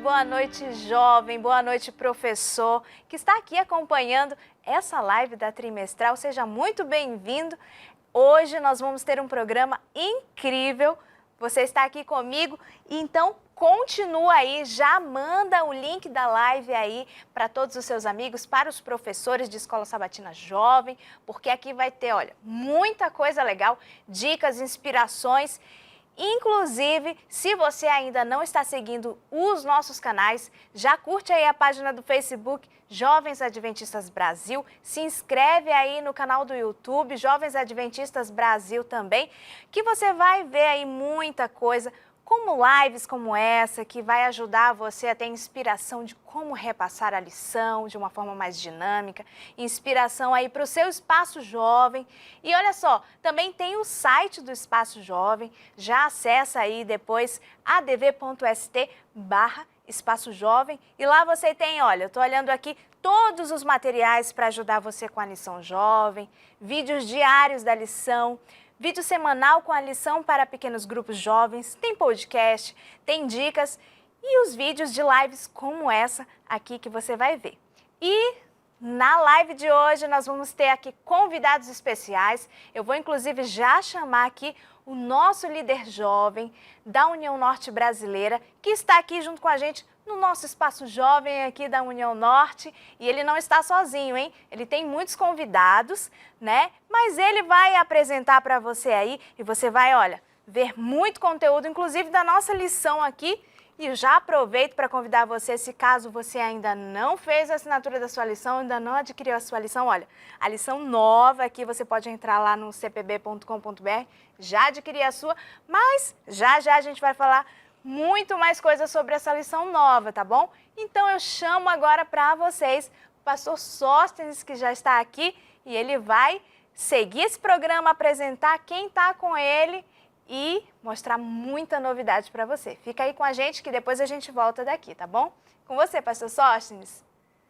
boa noite jovem, boa noite professor que está aqui acompanhando essa live da trimestral. Seja muito bem-vindo. Hoje nós vamos ter um programa incrível. Você está aqui comigo, então continua aí, já manda o link da live aí para todos os seus amigos, para os professores de Escola Sabatina Jovem, porque aqui vai ter, olha, muita coisa legal, dicas, inspirações. Inclusive, se você ainda não está seguindo os nossos canais, já curte aí a página do Facebook Jovens Adventistas Brasil, se inscreve aí no canal do YouTube Jovens Adventistas Brasil também, que você vai ver aí muita coisa, como lives como essa, que vai ajudar você a ter inspiração de como repassar a lição de uma forma mais dinâmica, inspiração aí para o seu Espaço Jovem. E olha só, também tem o site do Espaço Jovem, já acessa aí depois adv.st/Espaço Jovem e lá você tem, olha, eu estou olhando aqui todos os materiais para ajudar você com a lição jovem, vídeos diários da lição, vídeo semanal com a lição para pequenos grupos jovens, tem podcast, tem dicas e os vídeos de lives como essa aqui que você vai ver. E na live de hoje nós vamos ter aqui convidados especiais. Eu vou inclusive já chamar aqui o nosso líder jovem da União Norte Brasileira, que está aqui junto com a gente no nosso Espaço Jovem aqui da União Norte. E ele não está sozinho, hein? Ele tem muitos convidados, né? Mas ele vai apresentar para você aí e você vai, olha, ver muito conteúdo, inclusive da nossa lição aqui. E eu já aproveito para convidar você, se caso você ainda não fez a assinatura da sua lição, ainda não adquiriu a sua lição, olha, a lição nova aqui, você pode entrar lá no cpb.com.br, já adquirir a sua, mas já a gente vai falar muito mais coisas sobre essa lição nova, tá bom? Então eu chamo agora para vocês o pastor Sóstenes, que já está aqui, e ele vai seguir esse programa, apresentar quem está com ele e mostrar muita novidade para você. Fica aí com a gente que depois a gente volta daqui, tá bom? Com você, pastor Sóstenes.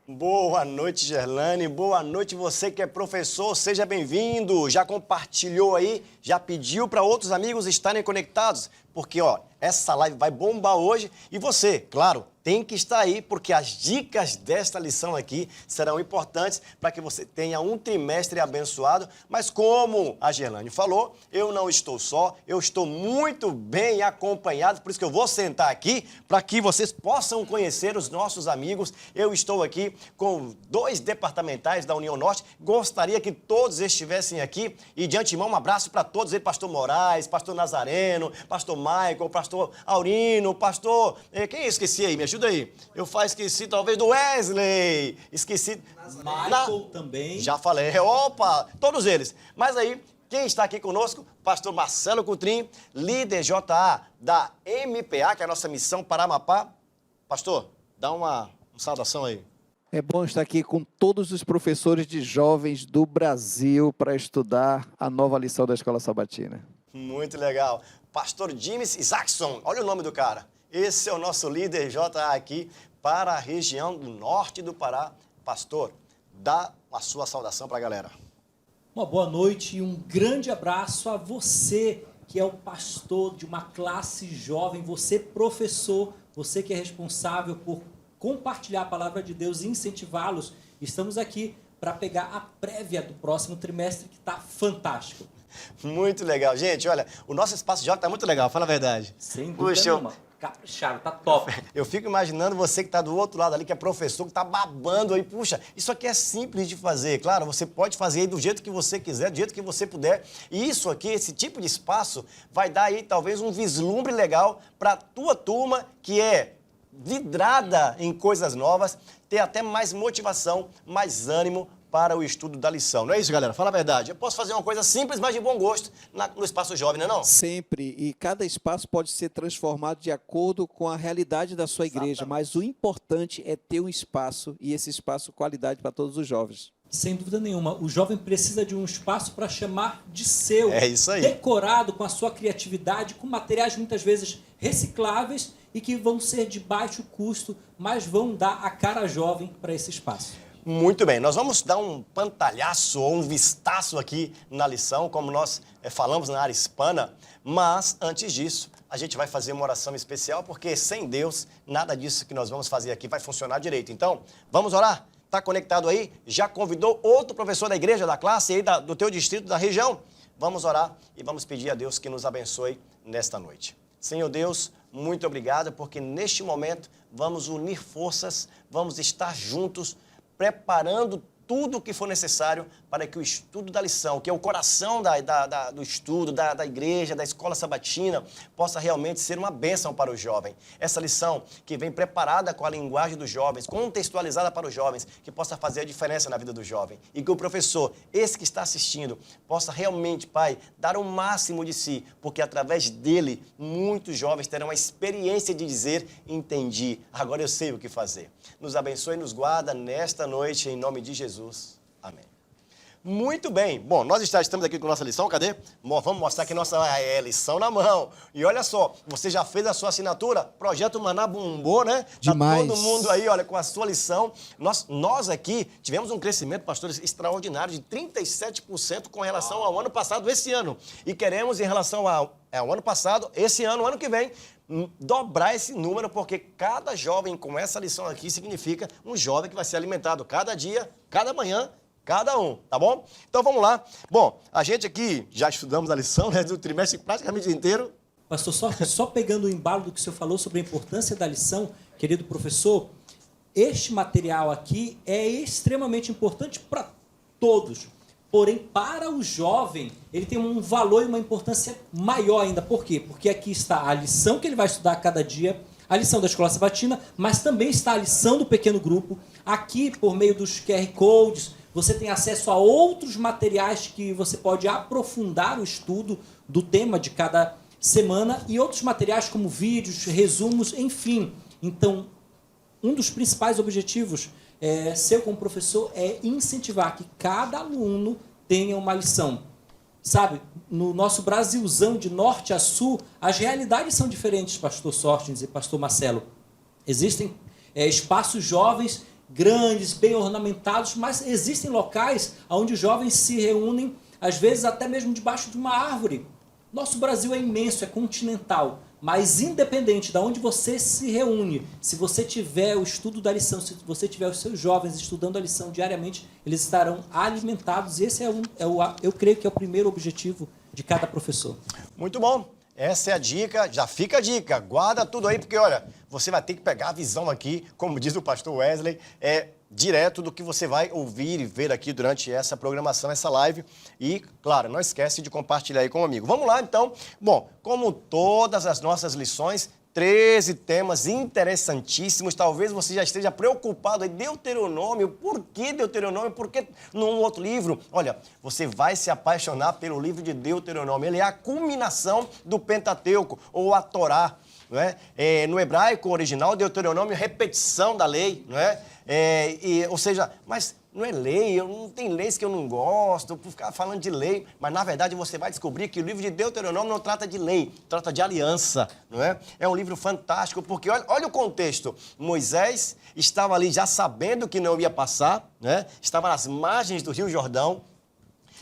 Boa noite, Gerlane. Boa noite, você que é professor, seja bem-vindo. Já compartilhou aí, já pediu para outros amigos estarem conectados? Porque, ó, essa live vai bombar hoje e você, claro, tem que estar aí, porque as dicas desta lição aqui serão importantes para que você tenha um trimestre abençoado. Mas como a Gerlane falou, eu não estou só, eu estou muito bem acompanhado, por isso que eu vou sentar aqui para que vocês possam conhecer os nossos amigos. Eu estou aqui com 2 departamentais da União Norte, gostaria que todos estivessem aqui e de antemão um abraço para todos, aí, pastor Moraes, pastor Nazareno, pastor Michael, pastor Aurino, pastor... Quem eu esqueci aí? Me ajuda aí. Eu esqueci talvez do Wesley. Esqueci... Michael também. Já falei. Opa! Todos eles. Mas aí, quem está aqui conosco? Pastor Marcelo Coutrin, líder JA da MPA, que é a nossa missão para Amapá. Pastor, dá uma saudação aí. É bom estar aqui com todos os professores de jovens do Brasil para estudar a nova lição da Escola Sabatina. Muito legal. Pastor James Isaacson, olha o nome do cara. Esse é o nosso líder JA aqui para a região do norte do Pará. Pastor, dá a sua saudação para a galera. Uma boa noite e um grande abraço a você que é o pastor de uma classe jovem, você professor, você que é responsável por compartilhar a palavra de Deus e incentivá-los. Estamos aqui para pegar a prévia do próximo trimestre que está fantástico. Muito legal. Gente, olha, o nosso Espaço Jovem está muito legal, fala a verdade. Sem dúvida nenhuma. Caprichado, tá top. Eu fico imaginando você que está do outro lado ali, que é professor, que está babando aí. Puxa, isso aqui é simples de fazer. Claro, você pode fazer aí do jeito que você quiser, do jeito que você puder. E isso aqui, esse tipo de espaço, vai dar aí talvez um vislumbre legal para a tua turma que é vidrada em coisas novas, ter até mais motivação, mais ânimo para o estudo da lição. Não é isso, galera? Fala a verdade. Eu posso fazer uma coisa simples, mas de bom gosto no Espaço Jovem, não é não? Sempre. E cada espaço pode ser transformado de acordo com a realidade da sua igreja. Mas o importante é ter um espaço e esse espaço qualidade para todos os jovens. Sem dúvida nenhuma. O jovem precisa de um espaço para chamar de seu. É isso aí. Decorado com a sua criatividade, com materiais muitas vezes recicláveis e que vão ser de baixo custo, mas vão dar a cara jovem para esse espaço. Muito bem, nós vamos dar um pantalhaço ou um vistaço aqui na lição, como nós falamos na área hispana, mas antes disso, a gente vai fazer uma oração especial, porque sem Deus, nada disso que nós vamos fazer aqui vai funcionar direito. Então, vamos orar? Está conectado aí? Já convidou outro professor da igreja, da classe aí, do teu distrito, da região? Vamos orar e vamos pedir a Deus que nos abençoe nesta noite. Senhor Deus, muito obrigado, porque neste momento vamos unir forças, vamos estar juntos, preparando tudo o que for necessário para que o estudo da lição, que é o coração do estudo, da igreja, da escola sabatina, possa realmente ser uma bênção para o jovem. Essa lição que vem preparada com a linguagem dos jovens, contextualizada para os jovens, que possa fazer a diferença na vida do jovem. E que o professor, esse que está assistindo, possa realmente, Pai, dar o máximo de si, porque através dele, muitos jovens terão a experiência de dizer, entendi, agora eu sei o que fazer. Nos abençoe e nos guarda nesta noite, em nome de Jesus. Amém. Muito bem. Bom, nós estamos aqui com nossa lição, cadê? Vamos mostrar aqui nossa lição na mão. E olha só, você já fez a sua assinatura? Projeto Maná bombou, né? Demais. Tá todo mundo aí, olha, com a sua lição. Nós aqui tivemos um crescimento, pastores, extraordinário de 37% com relação ao ano passado, esse ano. E queremos, em relação ao ano passado, esse ano, ano que vem, dobrar esse número, porque cada jovem com essa lição aqui significa um jovem que vai ser alimentado cada dia, cada manhã, cada um, tá bom? Então vamos lá. Bom, a gente aqui já estudamos a lição, né, do trimestre praticamente inteiro. Pastor Sorte, só pegando o embalo do que o senhor falou sobre a importância da lição, querido professor, este material aqui é extremamente importante para todos. Porém, para o jovem, ele tem um valor e uma importância maior ainda. Por quê? Porque aqui está a lição que ele vai estudar cada dia, a lição da escola sabatina, mas também está a lição do pequeno grupo. Aqui, por meio dos QR Codes, você tem acesso a outros materiais que você pode aprofundar o estudo do tema de cada semana e outros materiais como vídeos, resumos, enfim. Então, um dos principais objetivos seu como professor é incentivar que cada aluno tenha uma lição. Sabe, no nosso Brasilzão de norte a sul, as realidades são diferentes, pastor Sortins e pastor Marcelo. Existem espaços jovens grandes, bem ornamentados, mas existem locais onde os jovens se reúnem, às vezes até mesmo debaixo de uma árvore. Nosso Brasil é imenso, é continental. Mas independente de onde você se reúne, se você tiver o estudo da lição, se você tiver os seus jovens estudando a lição diariamente, eles estarão alimentados. E esse eu creio que é o primeiro objetivo de cada professor. Muito bom. Essa é a dica, já fica a dica. Guarda tudo aí, porque olha, você vai ter que pegar a visão aqui, como diz o pastor Wesley, direto do que você vai ouvir e ver aqui durante essa programação, essa live. E, claro, não esquece de compartilhar aí com o amigo. Vamos lá, então. Bom, como todas as nossas lições, 13 temas interessantíssimos. Talvez você já esteja preocupado aí. Deuteronômio, por que Deuteronômio? Por que num outro livro? Olha, você vai se apaixonar pelo livro de Deuteronômio. Ele é a culminação do Pentateuco, ou a Torá. Não é? No hebraico original, Deuteronômio é repetição da lei, não é? Ou seja, mas não é lei, não tem leis que eu não gosto, por ficar falando de lei, mas na verdade você vai descobrir que o livro de Deuteronômio não trata de lei, trata de aliança, não é? É um livro fantástico, porque olha o contexto, Moisés estava ali já sabendo que não ia passar, né? Estava nas margens do Rio Jordão,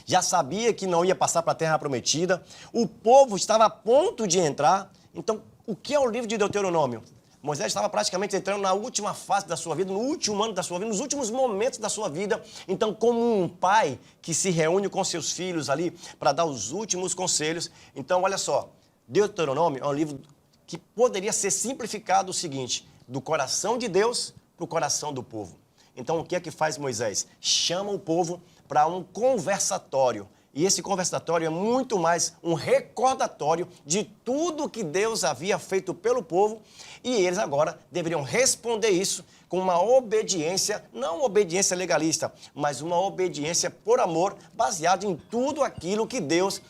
já sabia que não ia passar para a Terra Prometida, o povo estava a ponto de entrar. Então, o que é o livro de Deuteronômio? Moisés estava praticamente entrando na última fase da sua vida, no último ano da sua vida, nos últimos momentos da sua vida. Então, como um pai que se reúne com seus filhos ali para dar os últimos conselhos. Então, olha só, Deuteronômio é um livro que poderia ser simplificado o seguinte, do coração de Deus para o coração do povo. Então, o que é que faz Moisés? Chama o povo para um conversatório. E esse conversatório é muito mais um recordatório de tudo que Deus havia feito pelo povo e eles agora deveriam responder isso com uma obediência, não uma obediência legalista, mas uma obediência por amor, baseada em tudo aquilo que Deus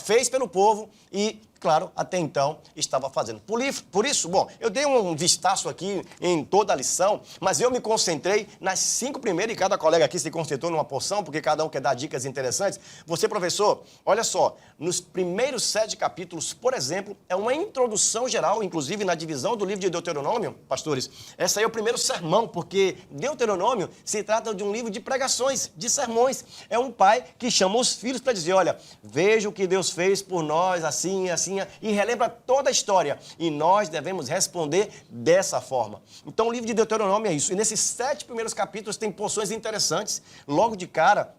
fez pelo povo e claro, até então estava fazendo. Por isso, bom, eu dei um vistaço aqui em toda a lição, mas eu me concentrei nas 5 primeiras, e cada colega aqui se concentrou numa porção, porque cada um quer dar dicas interessantes. Você, professor, olha só, nos primeiros 7 capítulos, por exemplo, é uma introdução geral, inclusive na divisão do livro de Deuteronômio, pastores. Essa aí é o primeiro sermão, porque Deuteronômio se trata de um livro de pregações, de sermões. É um pai que chama os filhos para dizer, olha, veja o que Deus fez por nós, assim, assim, e relembra toda a história. E nós devemos responder dessa forma. Então, o livro de Deuteronômio é isso. E nesses 7 primeiros capítulos tem porções interessantes. Logo de cara,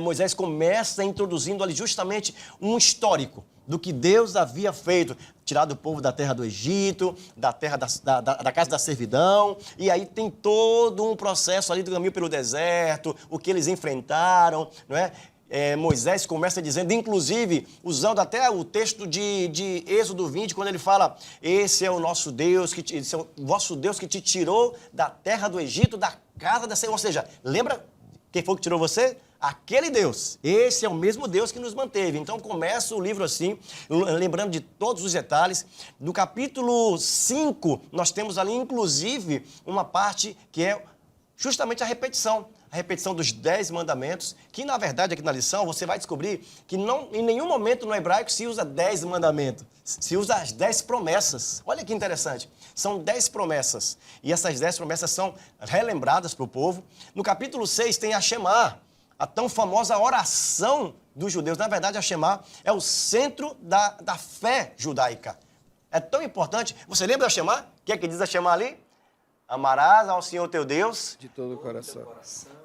Moisés começa introduzindo ali justamente um histórico do que Deus havia feito, tirado o povo da terra do Egito, da terra da casa da servidão, e aí tem todo um processo ali do caminho pelo deserto, o que eles enfrentaram, não é? Moisés começa dizendo, inclusive, usando até o texto de Êxodo 20, quando ele fala, esse é o nosso Deus, esse é o vosso Deus que te tirou da terra do Egito, da casa da servidão. Ou seja, lembra quem foi que tirou você? Aquele Deus. Esse é o mesmo Deus que nos manteve. Então começa o livro assim, lembrando de todos os detalhes. No capítulo 5, nós temos ali, inclusive, uma parte que é justamente a repetição dos 10 mandamentos, que na verdade aqui na lição você vai descobrir que em nenhum momento no hebraico se usa 10 mandamentos, se usa as 10 promessas. Olha que interessante, são 10 promessas, e essas 10 promessas são relembradas para o povo. No capítulo 6 tem a Shema, a tão famosa oração dos judeus. Na verdade, a Shema é o centro da fé judaica. É tão importante. Você lembra da Shema? O que é que diz a Shema ali? Amarás ao Senhor teu Deus De todo o coração.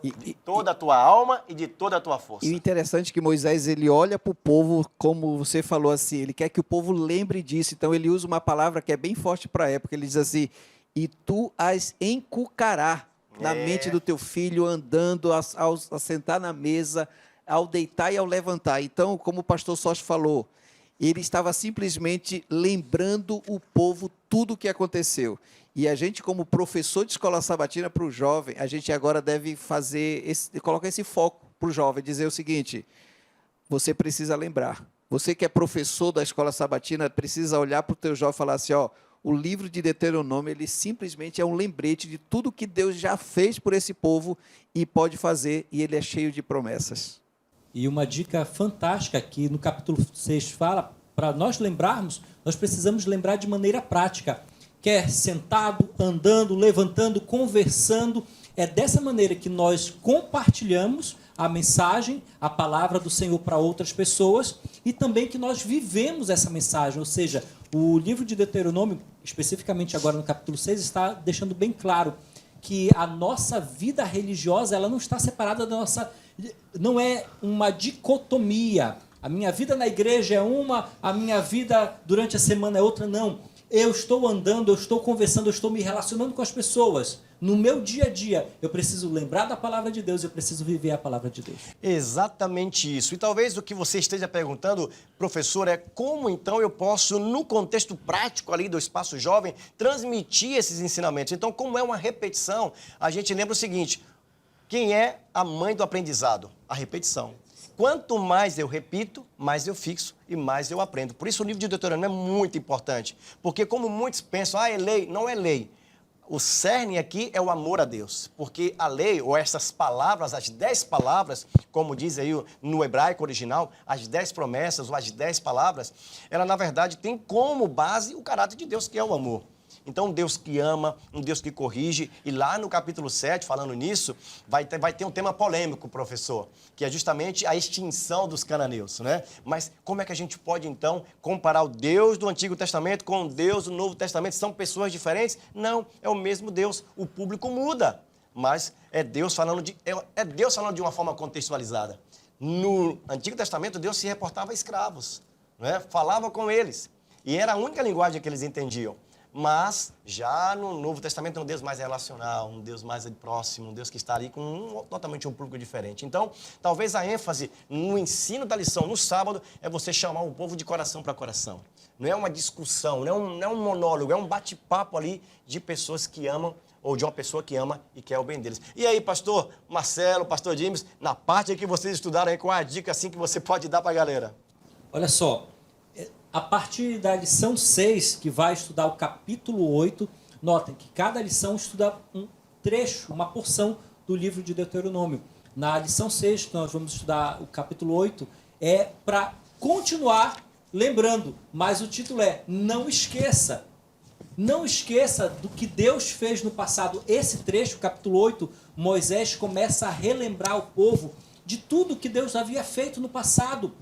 de toda a tua alma e de toda a tua força. E o interessante é que Moisés, ele olha para o povo, como você falou assim, ele quer que o povo lembre disso. Então, ele usa uma palavra que é bem forte para a época. Ele diz assim, e tu as encucará na mente do teu filho, andando, ao sentar na mesa, ao deitar e ao levantar. Então, como o pastor Sócio falou, ele estava simplesmente lembrando o povo tudo o que aconteceu. E a gente, como professor de escola sabatina para o jovem, a gente agora deve colocar esse foco para o jovem, dizer o seguinte, você precisa lembrar. Você que é professor da escola sabatina, precisa olhar para o teu jovem e falar assim, ó, o livro de Deuteronômio, ele simplesmente é um lembrete de tudo que Deus já fez por esse povo e pode fazer, e ele é cheio de promessas. E uma dica fantástica que no capítulo 6 fala, para nós lembrarmos, nós precisamos lembrar de maneira prática, quer sentado, andando, levantando, conversando. É dessa maneira que nós compartilhamos a mensagem, a palavra do Senhor para outras pessoas e também que nós vivemos essa mensagem. Ou seja, o livro de Deuteronômio, especificamente agora no capítulo 6, está deixando bem claro que a nossa vida religiosa ela não está separada da nossa... Não é uma dicotomia. A minha vida na igreja é uma, a minha vida durante a semana é outra. Não. Eu estou andando, eu estou conversando, eu estou me relacionando com as pessoas. No meu dia a dia, eu preciso lembrar da palavra de Deus, eu preciso viver a palavra de Deus. Exatamente isso. E talvez o que você esteja perguntando, professor, é como então eu posso, no contexto prático ali do Espaço Jovem, transmitir esses ensinamentos. Então, como é uma repetição, a gente lembra o seguinte, quem é a mãe do aprendizado? A repetição. Quanto mais eu repito, mais eu fixo e mais eu aprendo. Por isso o livro de Deuteronômio é muito importante. Porque como muitos pensam, é lei, não é lei. O cerne aqui é o amor a Deus. Porque a lei, ou essas palavras, as 10 palavras, como diz aí no hebraico original, as 10 promessas ou as 10 palavras, ela na verdade tem como base o caráter de Deus, que é o amor. Então, um Deus que ama, um Deus que corrige. E lá no capítulo 7, falando nisso, vai ter um tema polêmico, professor, que é justamente a extinção dos cananeus, né? Mas como é que a gente pode, então, comparar o Deus do Antigo Testamento com o Deus do Novo Testamento? São pessoas diferentes? Não, é o mesmo Deus. O público muda, mas é Deus falando de uma forma contextualizada. No Antigo Testamento, Deus se reportava a escravos, né? Falava com eles. E era a única linguagem que eles entendiam. Mas já no Novo Testamento é um Deus mais relacional, um Deus mais próximo, um Deus que está ali com totalmente um público diferente. Então, talvez a ênfase no ensino da lição no sábado é você chamar o povo de coração para coração. Não é uma discussão, não é um monólogo, é um bate-papo ali de pessoas que amam ou de uma pessoa que ama e quer o bem deles. E aí, pastor Marcelo, pastor James, na parte que vocês estudaram aí, qual é a dica assim que você pode dar para a galera? Olha só, a partir da lição 6, que vai estudar o capítulo 8, notem que cada lição estuda um trecho, uma porção do livro de Deuteronômio. Na lição 6, que nós vamos estudar o capítulo 8, é para continuar lembrando, mas o título é Não Esqueça. Não esqueça do que Deus fez no passado. Esse trecho, capítulo 8, Moisés começa a relembrar o povo de tudo que Deus havia feito no passado.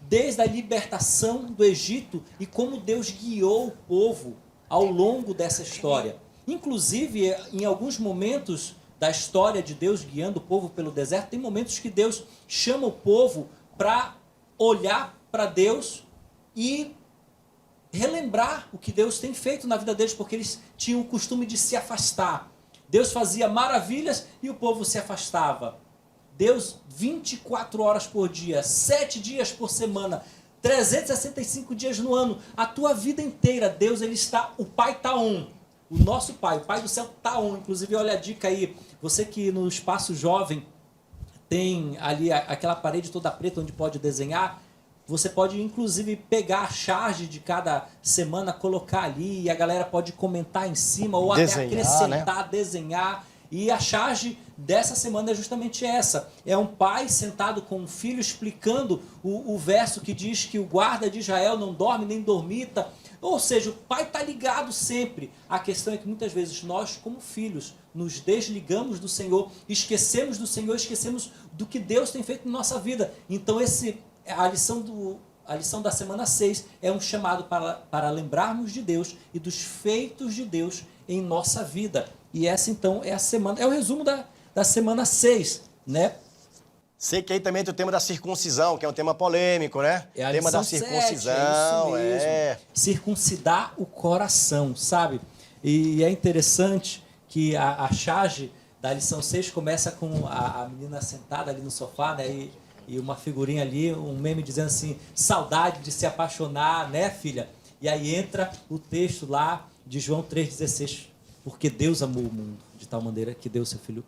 Desde a libertação do Egito e como Deus guiou o povo ao longo dessa história. Inclusive, em alguns momentos da história de Deus guiando o povo pelo deserto, tem momentos que Deus chama o povo para olhar para Deus e relembrar o que Deus tem feito na vida deles, porque eles tinham o costume de se afastar. Deus fazia maravilhas e o povo se afastava. Deus, 24 horas por dia, 7 dias por semana, 365 dias no ano, a tua vida inteira, Deus, ele está, o Pai está on. O nosso Pai, o Pai do céu está on. Inclusive, olha a dica aí, você que no espaço jovem tem ali aquela parede toda preta onde pode desenhar, você pode, inclusive, pegar a charge de cada semana, colocar ali, e a galera pode comentar em cima, ou desenhar, até acrescentar, né? Desenhar. E a charge dessa semana é justamente essa. É um pai sentado com um filho explicando o verso que diz que o guarda de Israel não dorme nem dormita. Ou seja, o pai está ligado sempre. A questão é que muitas vezes nós, como filhos, nos desligamos do Senhor, esquecemos do Senhor, esquecemos do que Deus tem feito na nossa vida. Então a lição da semana 6 é um chamado para lembrarmos de Deus e dos feitos de Deus em nossa vida. E essa então é a semana, é o resumo da semana 6, né? Sei que aí também tem o tema da circuncisão, que é um tema polêmico, né? É a tema da lição 7, circuncisão, é isso mesmo. Circuncidar o coração, sabe? E é interessante que a charge da lição 6 começa com a menina sentada ali no sofá, né? E uma figurinha ali, um meme dizendo assim, saudade de se apaixonar, né, filha? E aí entra o texto lá de João 3,16, porque Deus amou o mundo de tal maneira que deu seu Filho.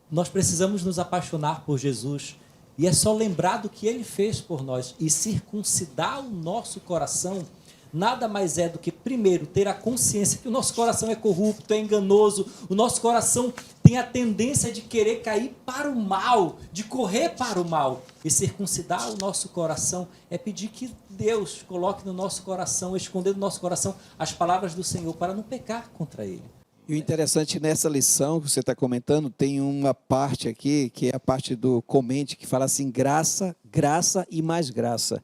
Nós precisamos nos apaixonar por Jesus e é só lembrar do que Ele fez por nós e circuncidar o nosso coração. Nada mais é do que, primeiro, ter a consciência que o nosso coração é corrupto, é enganoso, o nosso coração tem a tendência de querer cair para o mal, de correr para o mal. E circuncidar o nosso coração é pedir que Deus coloque no nosso coração, esconder no nosso coração as palavras do Senhor para não pecar contra Ele. E o interessante nessa lição que você está comentando, tem uma parte aqui, que é a parte do comente, que fala assim, graça, graça e mais graça.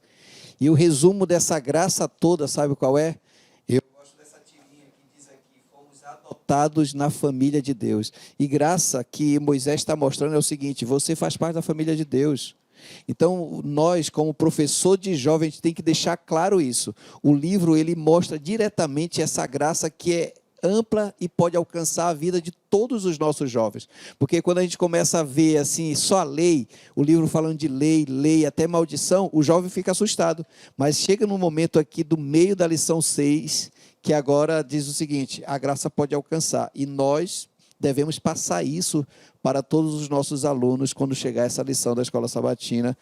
E o resumo dessa graça toda, sabe qual é? Eu gosto dessa tirinha que diz aqui, fomos adotados na família de Deus. E graça que Moisés está mostrando é o seguinte, você faz parte da família de Deus. Então, nós, como professor de jovem, a gente tem que deixar claro isso. O livro, ele mostra diretamente essa graça que é ampla e pode alcançar a vida de todos os nossos jovens. Porque quando a gente começa a ver assim, só a lei, o livro falando de lei, até maldição, o jovem fica assustado. Mas chega no momento aqui do meio da lição 6, que agora diz o seguinte, a graça pode alcançar. E nós devemos passar isso para todos os nossos alunos quando chegar essa lição da Escola Sabatina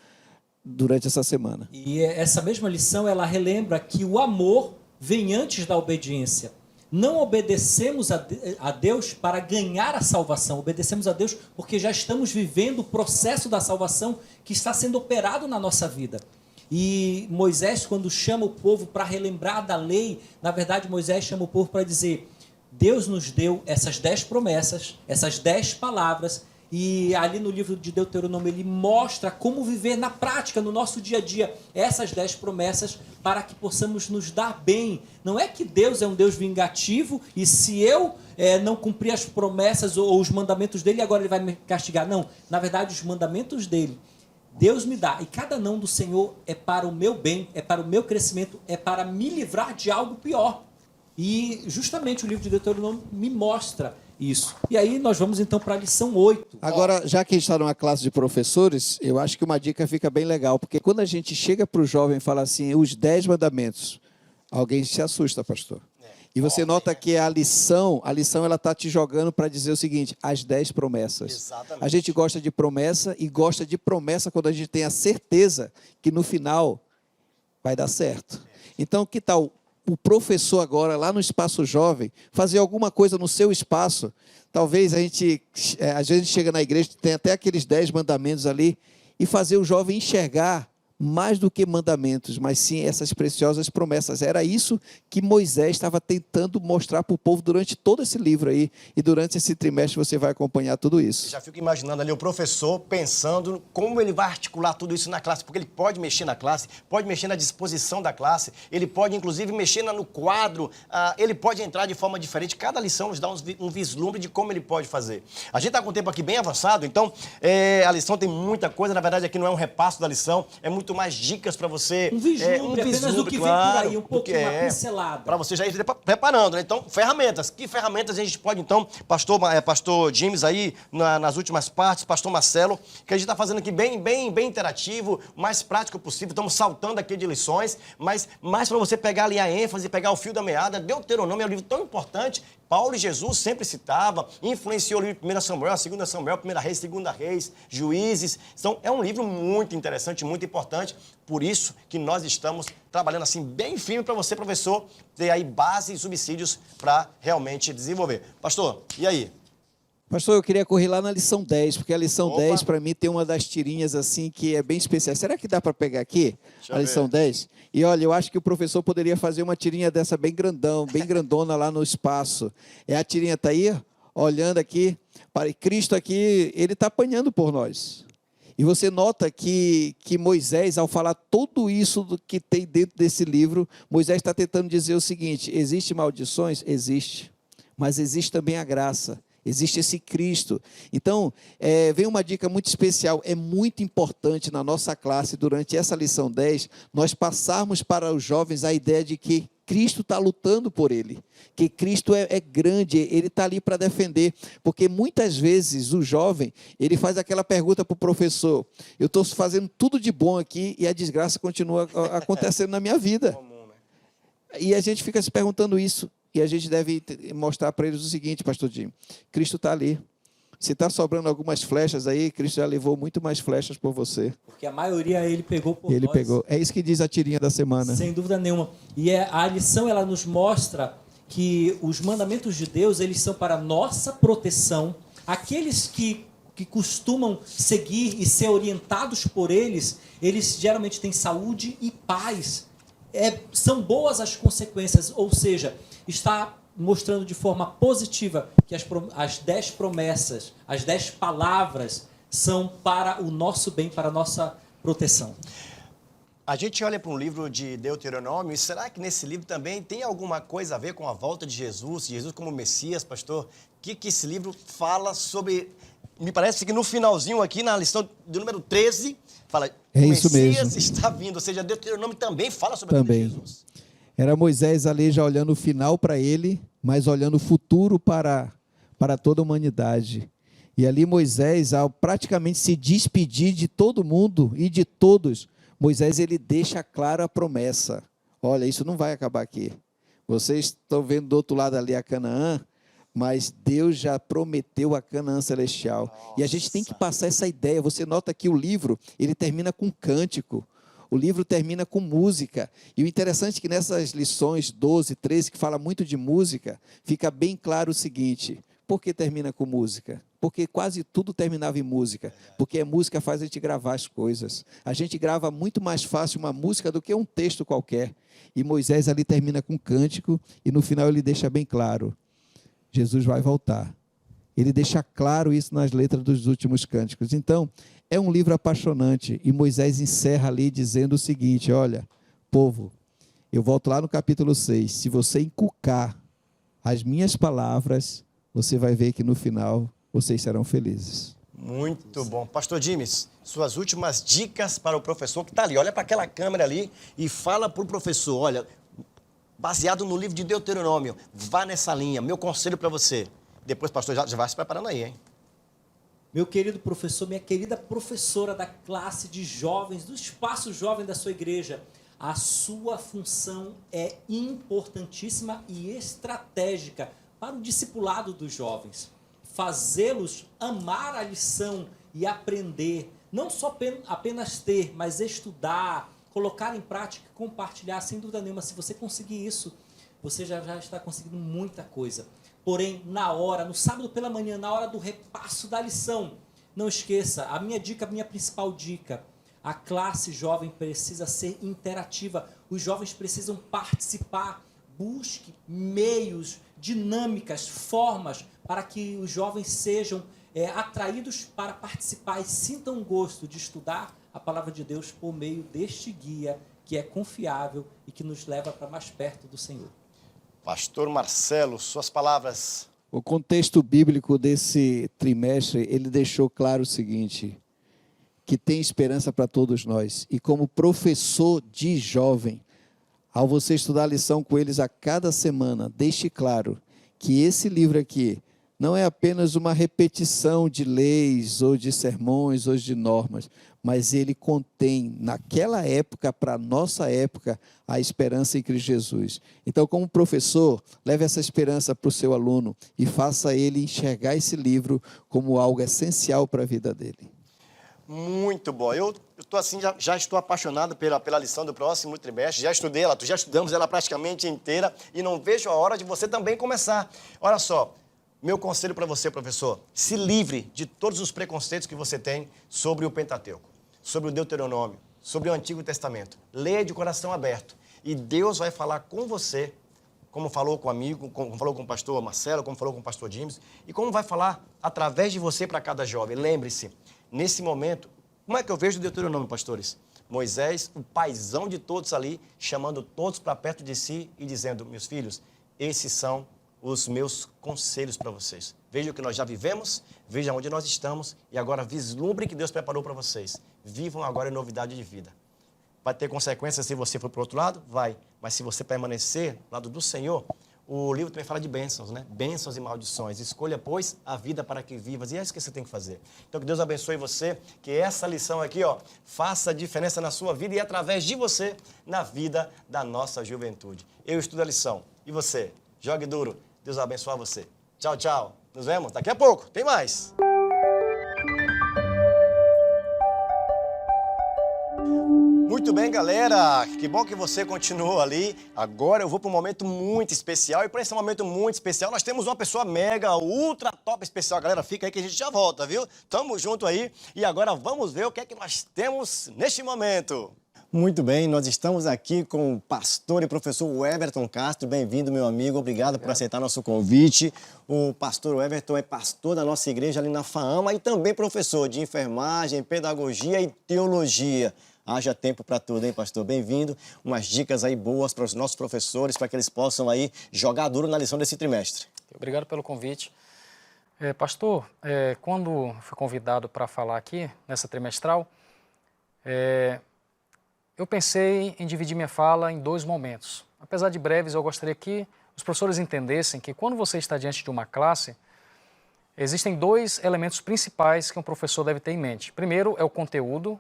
durante essa semana. E essa mesma lição, ela relembra que o amor vem antes da obediência. Não obedecemos a Deus para ganhar a salvação, obedecemos a Deus porque já estamos vivendo o processo da salvação que está sendo operado na nossa vida. E Moisés, quando chama o povo para relembrar da lei, na verdade Moisés chama o povo para dizer, Deus nos deu essas 10 promessas, essas 10 palavras, e ali no livro de Deuteronômio ele mostra como viver na prática, no nosso dia a dia, essas 10 promessas para que possamos nos dar bem. Não é que Deus é um Deus vingativo e se eu não cumprir as promessas ou os mandamentos dele, agora ele vai me castigar. Não, na verdade os mandamentos dele, Deus me dá. E cada não do Senhor é para o meu bem, é para o meu crescimento, é para me livrar de algo pior. E justamente o livro de Deuteronômio me mostra isso. E aí nós vamos então para a lição 8. Agora, já que a gente está numa classe de professores, eu acho que uma dica fica bem legal, porque quando a gente chega para o jovem e fala assim, os 10 mandamentos, alguém se assusta, pastor. E você nota que a lição ela está te jogando para dizer o seguinte, as 10 promessas. Exatamente. A gente gosta de promessa e gosta de promessa quando a gente tem a certeza que no final vai dar certo. Então, que tal o professor agora, lá no Espaço Jovem, fazer alguma coisa no seu espaço? Talvez às vezes chega na igreja, tem até aqueles 10 mandamentos ali, e fazer o jovem enxergar mais do que mandamentos, mas sim essas preciosas promessas. Era isso que Moisés estava tentando mostrar para o povo durante todo esse livro aí, e durante esse trimestre você vai acompanhar tudo isso. Eu já fico imaginando ali o professor pensando como ele vai articular tudo isso na classe, porque ele pode mexer na classe, pode mexer na disposição da classe, ele pode inclusive mexer no quadro, ele pode entrar de forma diferente. Cada lição nos dá um vislumbre de como ele pode fazer. A gente está com o tempo aqui bem avançado, então a lição tem muita coisa. Na verdade, aqui não é um repasso da lição, é muito mais dicas para você. Um vislumbre, apenas do que claro, vem por aí, um pouquinho, uma pincelada. Para você já ir preparando, né? Então, ferramentas. Que ferramentas a gente pode, então, pastor James aí, nas últimas partes, pastor Marcelo, que a gente está fazendo aqui bem interativo, o mais prático possível. Estamos saltando aqui de lições, mas mais para você pegar ali a ênfase, pegar o fio da meada. Deuteronômio é um livro tão importante. Paulo e Jesus sempre citava, influenciou o livro de 1 Samuel, 2 Samuel, 1 Reis, 2 Reis, Juízes. Então, é um livro muito interessante, muito importante. Por isso que nós estamos trabalhando assim bem firme para você, professor, ter aí base e subsídios para realmente desenvolver. Pastor, e aí? Pastor, eu queria correr lá na lição 10, porque a lição 10, para mim, tem uma das tirinhas assim que é bem especial. Será que dá para pegar aqui a lição 10? E olha, eu acho que o professor poderia fazer uma tirinha dessa bem grandona lá no espaço. A tirinha está aí, olhando aqui, para Cristo aqui, ele está apanhando por nós. E você nota que Moisés, ao falar tudo isso do que tem dentro desse livro, Moisés está tentando dizer o seguinte: existe maldições? Existe. Mas existe também a graça. Existe esse Cristo. Então, vem uma dica muito especial. É muito importante na nossa classe, durante essa lição 10, nós passarmos para os jovens a ideia de que Cristo está lutando por ele, que Cristo é grande, ele está ali para defender, porque muitas vezes o jovem, ele faz aquela pergunta para o professor: eu estou fazendo tudo de bom aqui e a desgraça continua acontecendo na minha vida. E a gente fica se perguntando isso, e a gente deve mostrar para eles o seguinte, pastor Jim: Cristo está ali. Se está sobrando algumas flechas aí, Cristo já levou muito mais flechas por você. Porque a maioria ele pegou por nós. Ele pegou. É isso que diz a tirinha da semana. Sem dúvida nenhuma. E a lição, ela nos mostra que os mandamentos de Deus, eles são para nossa proteção. Aqueles que costumam seguir e ser orientados por eles geralmente têm saúde e paz. São boas as consequências, ou seja, está mostrando de forma positiva que as 10 promessas, as 10 palavras são para o nosso bem, para a nossa proteção. A gente olha para um livro de Deuteronômio, e será que nesse livro também tem alguma coisa a ver com a volta de Jesus como Messias, pastor? O que esse livro fala sobre... Me parece que no finalzinho aqui, na lição do número 13, fala o Messias está vindo, ou seja, Deuteronômio também fala sobre a vida de Jesus. Era Moisés ali já olhando o final para ele, mas olhando o futuro para toda a humanidade. E ali Moisés, ao praticamente se despedir de todo mundo e de todos, Moisés ele deixa clara a promessa: olha, isso não vai acabar aqui. Vocês estão vendo do outro lado ali a Canaã, mas Deus já prometeu a Canaã celestial. Nossa. E a gente tem que passar essa ideia. Você nota que o livro, ele termina com cântico. O livro termina com música. E o interessante é que nessas lições 12, 13, que fala muito de música, fica bem claro o seguinte: por que termina com música? Porque quase tudo terminava em música. Porque a música faz a gente gravar as coisas. A gente grava muito mais fácil uma música do que um texto qualquer. E Moisés ali termina com cântico, e no final ele deixa bem claro: Jesus vai voltar. Ele deixa claro isso nas letras dos últimos cânticos. Então, é um livro apaixonante. E Moisés encerra ali dizendo o seguinte: olha, povo, eu volto lá no capítulo 6. Se você inculcar as minhas palavras, você vai ver que no final vocês serão felizes. Muito bom. Pastor James, suas últimas dicas para o professor que está ali. Olha para aquela câmera ali e fala para o professor: olha, baseado no livro de Deuteronômio, vá nessa linha. Meu conselho para você. Depois, pastor, já vai se preparando aí, hein? Meu querido professor, minha querida professora da classe de jovens, do espaço jovem da sua igreja, a sua função é importantíssima e estratégica para o discipulado dos jovens. Fazê-los amar a lição e aprender, não só apenas ter, mas estudar, colocar em prática, compartilhar, sem dúvida nenhuma. Se você conseguir isso, você já está conseguindo muita coisa. Porém, na hora, no sábado pela manhã, na hora do repasso da lição, não esqueça, a minha principal dica, a classe jovem precisa ser interativa. Os jovens precisam participar. Busque meios, dinâmicas, formas para que os jovens sejam atraídos para participar e sintam gosto de estudar a palavra de Deus por meio deste guia que é confiável e que nos leva para mais perto do Senhor. Pastor Marcelo, suas palavras. O contexto bíblico desse trimestre, ele deixou claro o seguinte, que tem esperança para todos nós. E como professor de jovem, ao você estudar a lição com eles a cada semana, deixe claro que esse livro aqui não é apenas uma repetição de leis, ou de sermões, ou de normas, mas ele contém, naquela época, para a nossa época, a esperança em Cristo Jesus. Então, como professor, leve essa esperança para o seu aluno e faça ele enxergar esse livro como algo essencial para a vida dele. Muito bom. Eu estou assim, já estou apaixonado pela lição do próximo trimestre. Já estudei ela, já estudamos ela praticamente inteira e não vejo a hora de você também começar. Olha só, meu conselho para você, professor, se livre de todos os preconceitos que você tem sobre o Pentateuco, sobre o Deuteronômio, sobre o Antigo Testamento. Leia de coração aberto e Deus vai falar com você, como falou com o amigo, como falou com o pastor Marcelo, como falou com o pastor James, e como vai falar através de você para cada jovem. Lembre-se, nesse momento, como é que eu vejo o Deuteronômio, pastores? Moisés, o paizão de todos ali, chamando todos para perto de si e dizendo, meus filhos, esses são os meus conselhos para vocês. Veja o que nós já vivemos, veja onde nós estamos e agora vislumbre que Deus preparou para vocês. Vivam agora em novidade de vida. Vai ter consequências se você for para o outro lado? Vai. Mas se você permanecer do lado do Senhor, o livro também fala de bênçãos, né? Bênçãos e maldições. Escolha, pois, a vida para que vivas. E é isso que você tem que fazer. Então, que Deus abençoe você, que essa lição aqui, faça a diferença na sua vida e, através de você, na vida da nossa juventude. Eu estudo a lição. E você? Jogue duro. Deus abençoe você. Tchau, tchau. Nos vemos daqui a pouco. Tem mais. Muito bem, galera. Que bom que você continuou ali. Agora eu vou para um momento muito especial. E para esse momento muito especial, nós temos uma pessoa mega, ultra top especial. Galera, fica aí que a gente já volta, viu? Tamo junto aí. E agora vamos ver o que é que nós temos neste momento. Muito bem, nós estamos aqui com o pastor e professor Everton Castro. Bem-vindo, meu amigo. Obrigado por aceitar nosso convite. O pastor Everton é pastor da nossa igreja ali na FAAMA e também professor de enfermagem, pedagogia e teologia. Haja tempo para tudo, hein, pastor? Bem-vindo. Umas dicas aí boas para os nossos professores, para que eles possam aí jogar duro na lição desse trimestre. Obrigado pelo convite. Pastor, quando fui convidado para falar aqui, nessa trimestral, eu pensei em dividir minha fala em 2 momentos. Apesar de breves, eu gostaria que os professores entendessem que quando você está diante de uma classe, existem 2 elementos principais que um professor deve ter em mente. Primeiro é o conteúdo,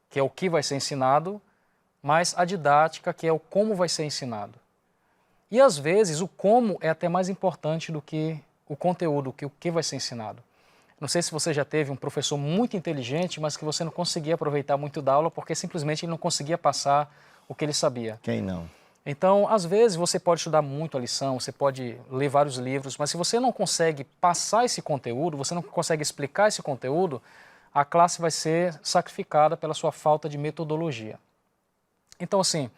que é o que vai ser ensinado, mas a didática, que é o como vai ser ensinado. E às vezes o como é até mais importante do que o conteúdo, que o que vai ser ensinado. Não sei se você já teve um professor muito inteligente, mas que você não conseguia aproveitar muito da aula porque simplesmente ele não conseguia passar o que ele sabia. Quem não? Então, às vezes, você pode estudar muito a lição, você pode ler vários livros, mas se você não consegue passar esse conteúdo, você não consegue explicar esse conteúdo, a classe vai ser sacrificada pela sua falta de metodologia. Então, assim,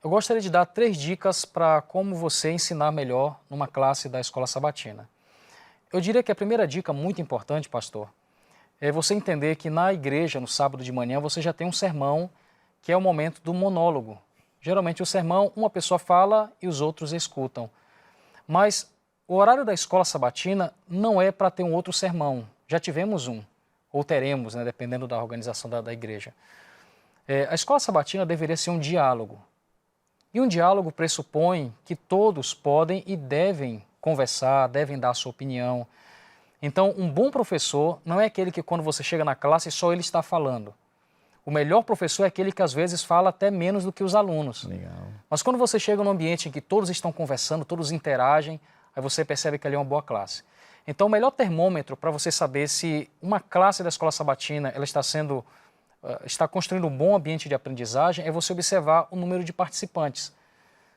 eu gostaria de dar 3 dicas para como você ensinar melhor numa classe da Escola Sabatina. Eu diria que a primeira dica muito importante, pastor, é você entender que na igreja, no sábado de manhã, você já tem um sermão que é o momento do monólogo. Geralmente o sermão, uma pessoa fala e os outros escutam. Mas o horário da Escola Sabatina não é para ter um outro sermão. Já tivemos um, ou teremos, né, dependendo da organização da igreja. A Escola Sabatina deveria ser um diálogo. E um diálogo pressupõe que todos podem e devem conversar, devem dar a sua opinião. Então, um bom professor não é aquele que quando você chega na classe só ele está falando. O melhor professor é aquele que às vezes fala até menos do que os alunos. Legal. Mas quando você chega num ambiente em que todos estão conversando, todos interagem, aí você percebe que ali é uma boa classe. Então, o melhor termômetro para você saber se uma classe da Escola Sabatina ela está sendo está construindo um bom ambiente de aprendizagem é você observar o número de participantes.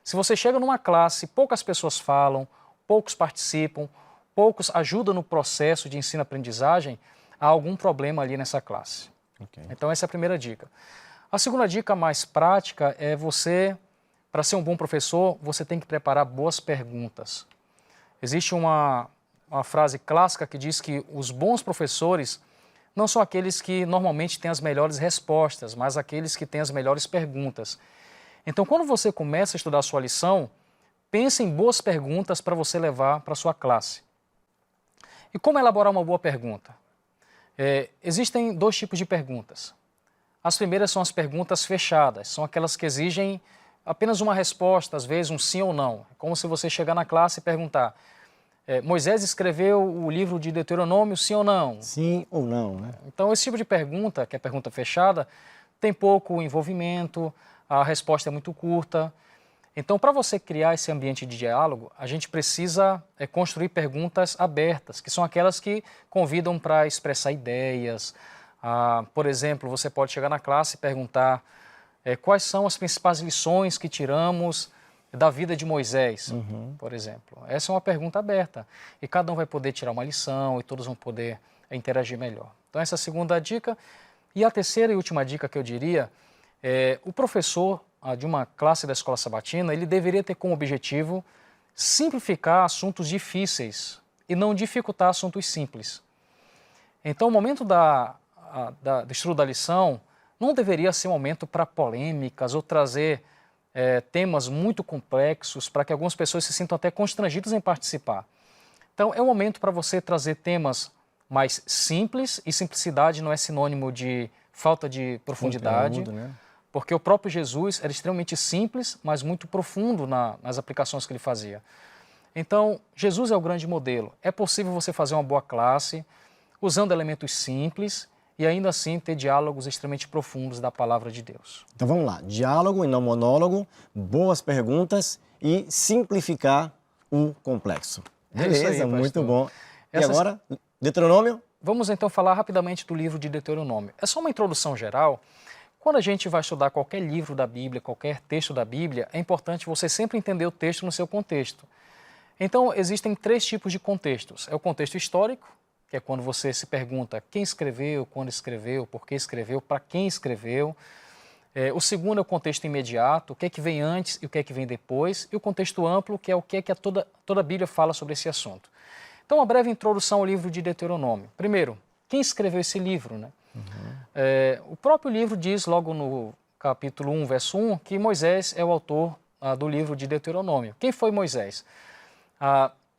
Se você chega numa classe, poucas pessoas falam, poucos participam, poucos ajudam no processo de ensino-aprendizagem, há algum problema ali nessa classe. Okay. Então essa é a primeira dica. A segunda dica mais prática é você, para ser um bom professor, você tem que preparar boas perguntas. Existe uma frase clássica que diz que os bons professores não são aqueles que normalmente têm as melhores respostas, mas aqueles que têm as melhores perguntas. Então, quando você começa a estudar a sua lição, pense em boas perguntas para você levar para a sua classe. E como elaborar uma boa pergunta? Existem dois tipos de perguntas. As primeiras são as perguntas fechadas, são aquelas que exigem apenas uma resposta, às vezes um sim ou não. É como se você chegar na classe e perguntar: Moisés escreveu o livro de Deuteronômio, sim ou não? Sim ou não, né? Então, esse tipo de pergunta, que é pergunta fechada, tem pouco envolvimento, a resposta é muito curta. Então, para você criar esse ambiente de diálogo, a gente precisa construir perguntas abertas, que são aquelas que convidam para expressar ideias. Por exemplo, você pode chegar na classe e perguntar quais são as principais lições que tiramos da vida de Moisés, por exemplo. Essa é uma pergunta aberta e cada um vai poder tirar uma lição e todos vão poder interagir melhor. Então, essa é a segunda dica. E a terceira e última dica que eu diria é o professor de uma classe da Escola Sabatina, ele deveria ter como objetivo simplificar assuntos difíceis e não dificultar assuntos simples. Então, o momento do estudo da lição não deveria ser um momento para polêmicas ou trazer temas muito complexos para que algumas pessoas se sintam até constrangidas em participar. Então, é um momento para você trazer temas mais simples, e simplicidade não é sinônimo de falta de profundidade, conteúdo, né? Porque o próprio Jesus era extremamente simples, mas muito profundo nas aplicações que ele fazia. Então, Jesus é o grande modelo. É possível você fazer uma boa classe usando elementos simples e ainda assim ter diálogos extremamente profundos da palavra de Deus. Então vamos lá, diálogo e não monólogo, boas perguntas e simplificar o complexo. Beleza, aí, muito bom. E Essas... agora, Deuteronômio? Vamos então falar rapidamente do livro de Deuteronômio. É só uma introdução geral. Quando a gente vai estudar qualquer livro da Bíblia, qualquer texto da Bíblia, é importante você sempre entender o texto no seu contexto. Então, existem três tipos de contextos. É o contexto histórico, que é quando você se pergunta quem escreveu, quando escreveu, por que escreveu, para quem escreveu. O segundo é o contexto imediato, o que é que vem antes e o que é que vem depois. E o contexto amplo, que é o que toda a Bíblia fala sobre esse assunto. Então, uma breve introdução ao livro de Deuteronômio. Primeiro, quem escreveu esse livro, né? O próprio livro diz, logo no capítulo 1, verso 1, que Moisés é o autor do livro de Deuteronômio. Quem foi Moisés?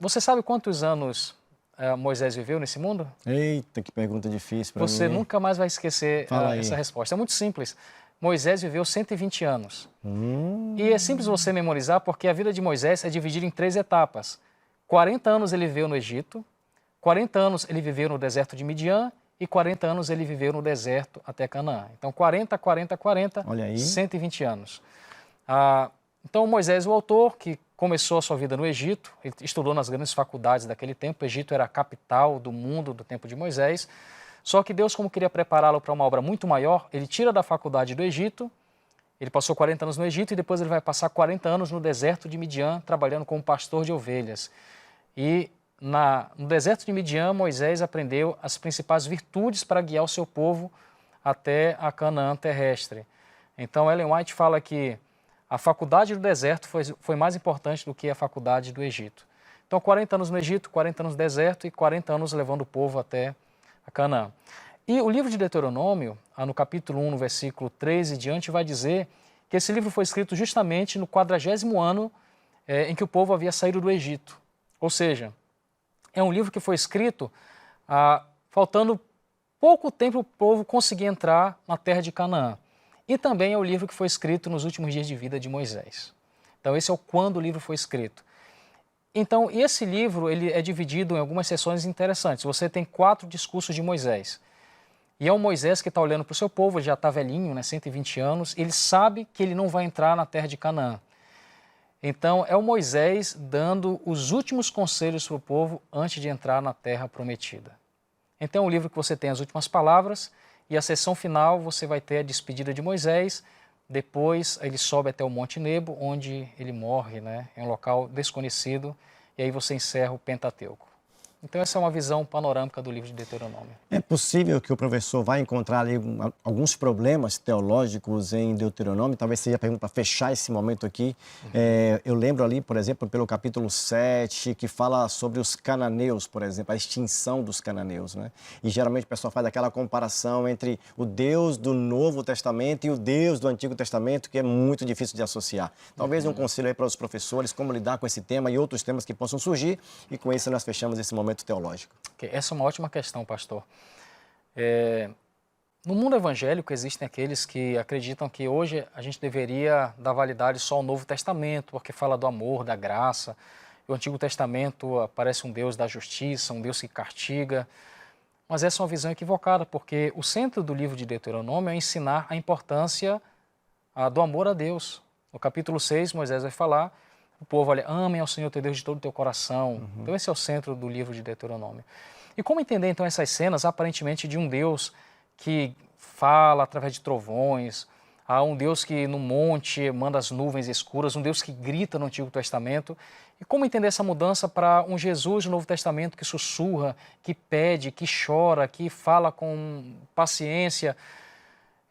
Você sabe quantos anos Moisés viveu nesse mundo? Eita, que pergunta difícil para mim. Você nunca mais vai esquecer essa resposta. É muito simples. Moisés viveu 120 anos. E é simples você memorizar porque a vida de Moisés é dividida em 3 etapas. 40 anos ele viveu no Egito, 40 anos ele viveu no deserto de Midian e 40 anos ele viveu no deserto até Canaã. Então, 40, 40, 40, olha aí. 120 anos. Então, Moisés, o autor, que começou a sua vida no Egito, ele estudou nas grandes faculdades daquele tempo. O Egito era a capital do mundo do tempo de Moisés. Só que Deus, como queria prepará-lo para uma obra muito maior, ele tira da faculdade do Egito, ele passou 40 anos no Egito e depois ele vai passar 40 anos no deserto de Midian, trabalhando como pastor de ovelhas. E no deserto de Midian, Moisés aprendeu as principais virtudes para guiar o seu povo até a Canaã terrestre. Então, Ellen White fala que a faculdade do deserto foi mais importante do que a faculdade do Egito. Então, 40 anos no Egito, 40 anos no deserto e 40 anos levando o povo até a Canaã. E o livro de Deuteronômio, no capítulo 1, no versículo 13 e diante, vai dizer que esse livro foi escrito justamente no 40º ano em que o povo havia saído do Egito. Ou seja, é um livro que foi escrito faltando pouco tempo para o povo conseguir entrar na terra de Canaã. E também é o livro que foi escrito nos últimos dias de vida de Moisés. Então, esse é o quando o livro foi escrito. Então, esse livro ele é dividido em algumas seções interessantes. Você tem 4 discursos de Moisés. E é um Moisés que está olhando para o seu povo, ele já está velhinho, né, 120 anos, ele sabe que ele não vai entrar na terra de Canaã. Então, é o Moisés dando os últimos conselhos para o povo antes de entrar na terra prometida. Então, é um livro que você tem as últimas palavras E a sessão final você vai ter a despedida de Moisés, depois ele sobe até o Monte Nebo, onde ele morre, né, em um local desconhecido, e aí você encerra o Pentateuco. Então essa é uma visão panorâmica do livro de Deuteronômio. É possível que o professor vai encontrar ali alguns problemas teológicos em Deuteronômio, talvez seja a pergunta para fechar esse momento aqui. Eu lembro ali, por exemplo, pelo capítulo 7, que fala sobre os cananeus, por exemplo, a extinção dos cananeus, né? E geralmente o pessoal faz aquela comparação entre o Deus do Novo Testamento e o Deus do Antigo Testamento, que é muito difícil de associar. Talvez um conselho aí para os professores, como lidar com esse tema e outros temas que possam surgir, e com isso nós fechamos esse momento teológico. Essa é uma ótima questão, pastor. No mundo evangélico existem aqueles que acreditam que hoje a gente deveria dar validade só ao Novo Testamento, porque fala do amor, da graça. O Antigo Testamento aparece um Deus da justiça, um Deus que castiga. Mas essa é uma visão equivocada, porque o centro do livro de Deuteronômio é ensinar a importância do amor a Deus. No capítulo 6, Moisés vai falar: o povo, olha, amem ao Senhor teu Deus de todo o teu coração. Então esse é o centro do livro de Deuteronômio. E como entender então essas cenas aparentemente de um Deus que fala através de trovões, há um Deus que no monte manda as nuvens escuras, um Deus que grita no Antigo Testamento? E como entender essa mudança para um Jesus no Novo Testamento que sussurra, que pede, que chora, que fala com paciência?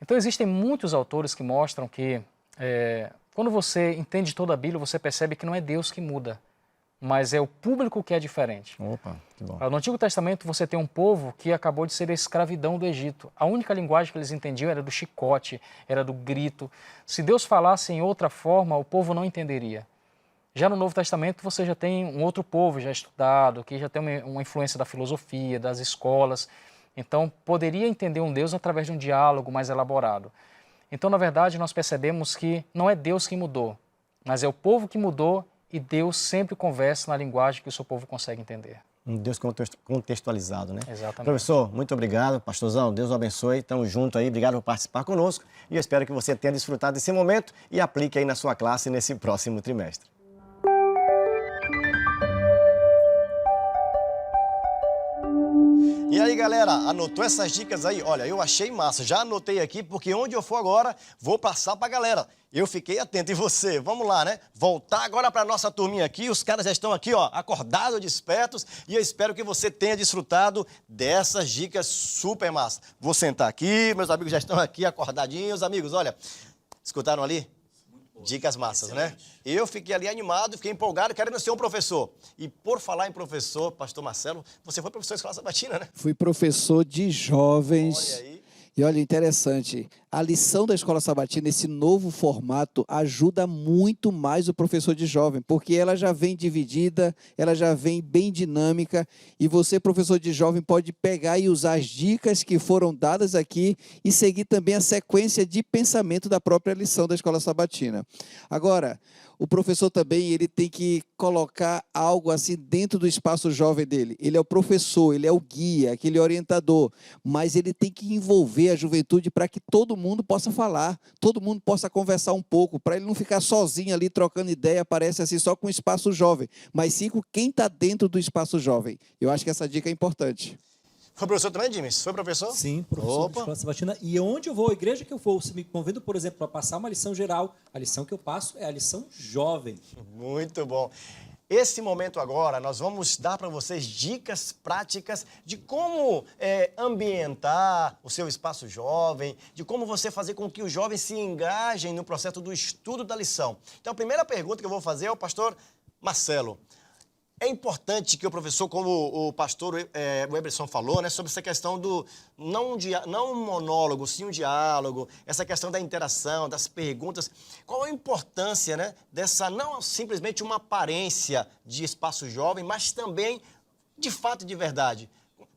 Então existem muitos autores que mostram que quando você entende toda a Bíblia, você percebe que não é Deus que muda, mas é o público que é diferente. Opa, que bom. No Antigo Testamento você tem um povo que acabou de ser a escravidão do Egito. A única linguagem que eles entendiam era do chicote, era do grito. Se Deus falasse em outra forma, o povo não entenderia. Já no Novo Testamento você já tem um outro povo já estudado, que já tem uma influência da filosofia, das escolas. Então poderia entender um Deus através de um diálogo mais elaborado. Então, na verdade, nós percebemos que não é Deus que mudou, mas é o povo que mudou, e Deus sempre conversa na linguagem que o seu povo consegue entender. Um Deus contextualizado, né? Exatamente. Professor, muito obrigado. Pastorzão, Deus o abençoe. Estamos juntos aí. Obrigado por participar conosco. E eu espero que você tenha desfrutado desse momento e aplique aí na sua classe nesse próximo trimestre. E aí, galera, anotou essas dicas aí? Olha, eu achei massa, já anotei aqui, porque onde eu for agora, vou passar pra galera. Eu fiquei atento, e você? Vamos lá, né? Voltar agora pra nossa turminha aqui, os caras já estão aqui, ó, acordados, despertos, e eu espero que você tenha desfrutado dessas dicas super massa. Vou sentar aqui, meus amigos já estão aqui acordadinhos. Amigos, olha, escutaram ali? Dicas massas, né? Eu fiquei ali animado, fiquei empolgado, querendo ser um professor. E por falar em professor, pastor Marcelo, você foi professor de escola sabatina, né? Fui professor de jovens. Olha aí. E olha, interessante, a lição da Escola Sabatina, esse novo formato, ajuda muito mais o professor de jovem, porque ela já vem dividida, ela já vem bem dinâmica, e você, professor de jovem, pode pegar e usar as dicas que foram dadas aqui e seguir também a sequência de pensamento da própria lição da Escola Sabatina. Agora, o professor também ele tem que colocar algo assim dentro do espaço jovem dele. Ele é o professor, ele é o guia, aquele orientador, mas ele tem que envolver a juventude para que todo mundo possa falar, todo mundo possa conversar um pouco, para ele não ficar sozinho ali trocando ideia, parece assim só com o espaço jovem, mas sim com quem está dentro do espaço jovem. Eu acho que essa dica é importante. Foi professor também, Dimes? Foi professor? Sim, professor de Escola Sabatina. E onde eu vou, a igreja que eu for, se me convido, por exemplo, para passar uma lição geral, a lição que eu passo é a lição jovem. Muito bom. Esse momento agora, nós vamos dar para vocês dicas práticas de como ambientar o seu espaço jovem, de como você fazer com que os jovens se engajem no processo do estudo da lição. Então, a primeira pergunta que eu vou fazer é ao pastor Marcelo. É importante que o professor, como o pastor Weberson falou, né, sobre essa questão do não um monólogo, sim um diálogo, essa questão da interação, das perguntas. Qual a importância, né, dessa não simplesmente uma aparência de espaço jovem, mas também de fato e de verdade?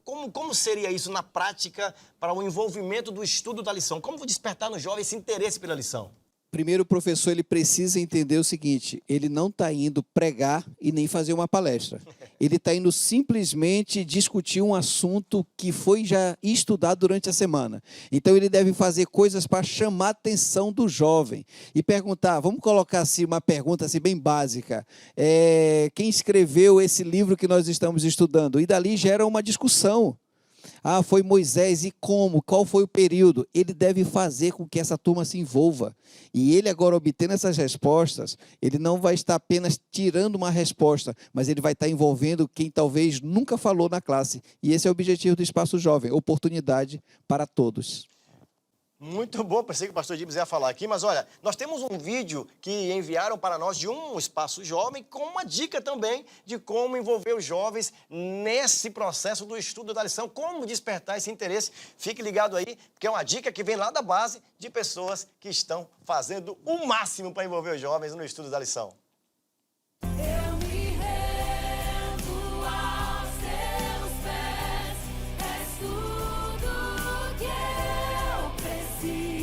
Como seria isso na prática para o envolvimento do estudo da lição? Como despertar no jovem esse interesse pela lição? Primeiro, o professor ele precisa entender o seguinte, ele não está indo pregar e nem fazer uma palestra. Ele está indo simplesmente discutir um assunto que foi já estudado durante a semana. Então, ele deve fazer coisas para chamar a atenção do jovem e perguntar, vamos colocar assim uma pergunta assim, bem básica, quem escreveu esse livro que nós estamos estudando? E dali gera uma discussão. Ah, foi Moisés, e como? Qual foi o período? Ele deve fazer com que essa turma se envolva. E ele agora obtendo essas respostas, ele não vai estar apenas tirando uma resposta, mas ele vai estar envolvendo quem talvez nunca falou na classe. E esse é o objetivo do Espaço Jovem, oportunidade para todos. Muito bom, pensei que o pastor Dibs ia falar aqui, mas olha, nós temos um vídeo que enviaram para nós de um espaço jovem com uma dica também de como envolver os jovens nesse processo do estudo da lição, como despertar esse interesse. Fique ligado aí, porque é uma dica que vem lá da base de pessoas que estão fazendo o máximo para envolver os jovens no estudo da lição. Eu me rendo aos teus pés, és tudo que eu preciso.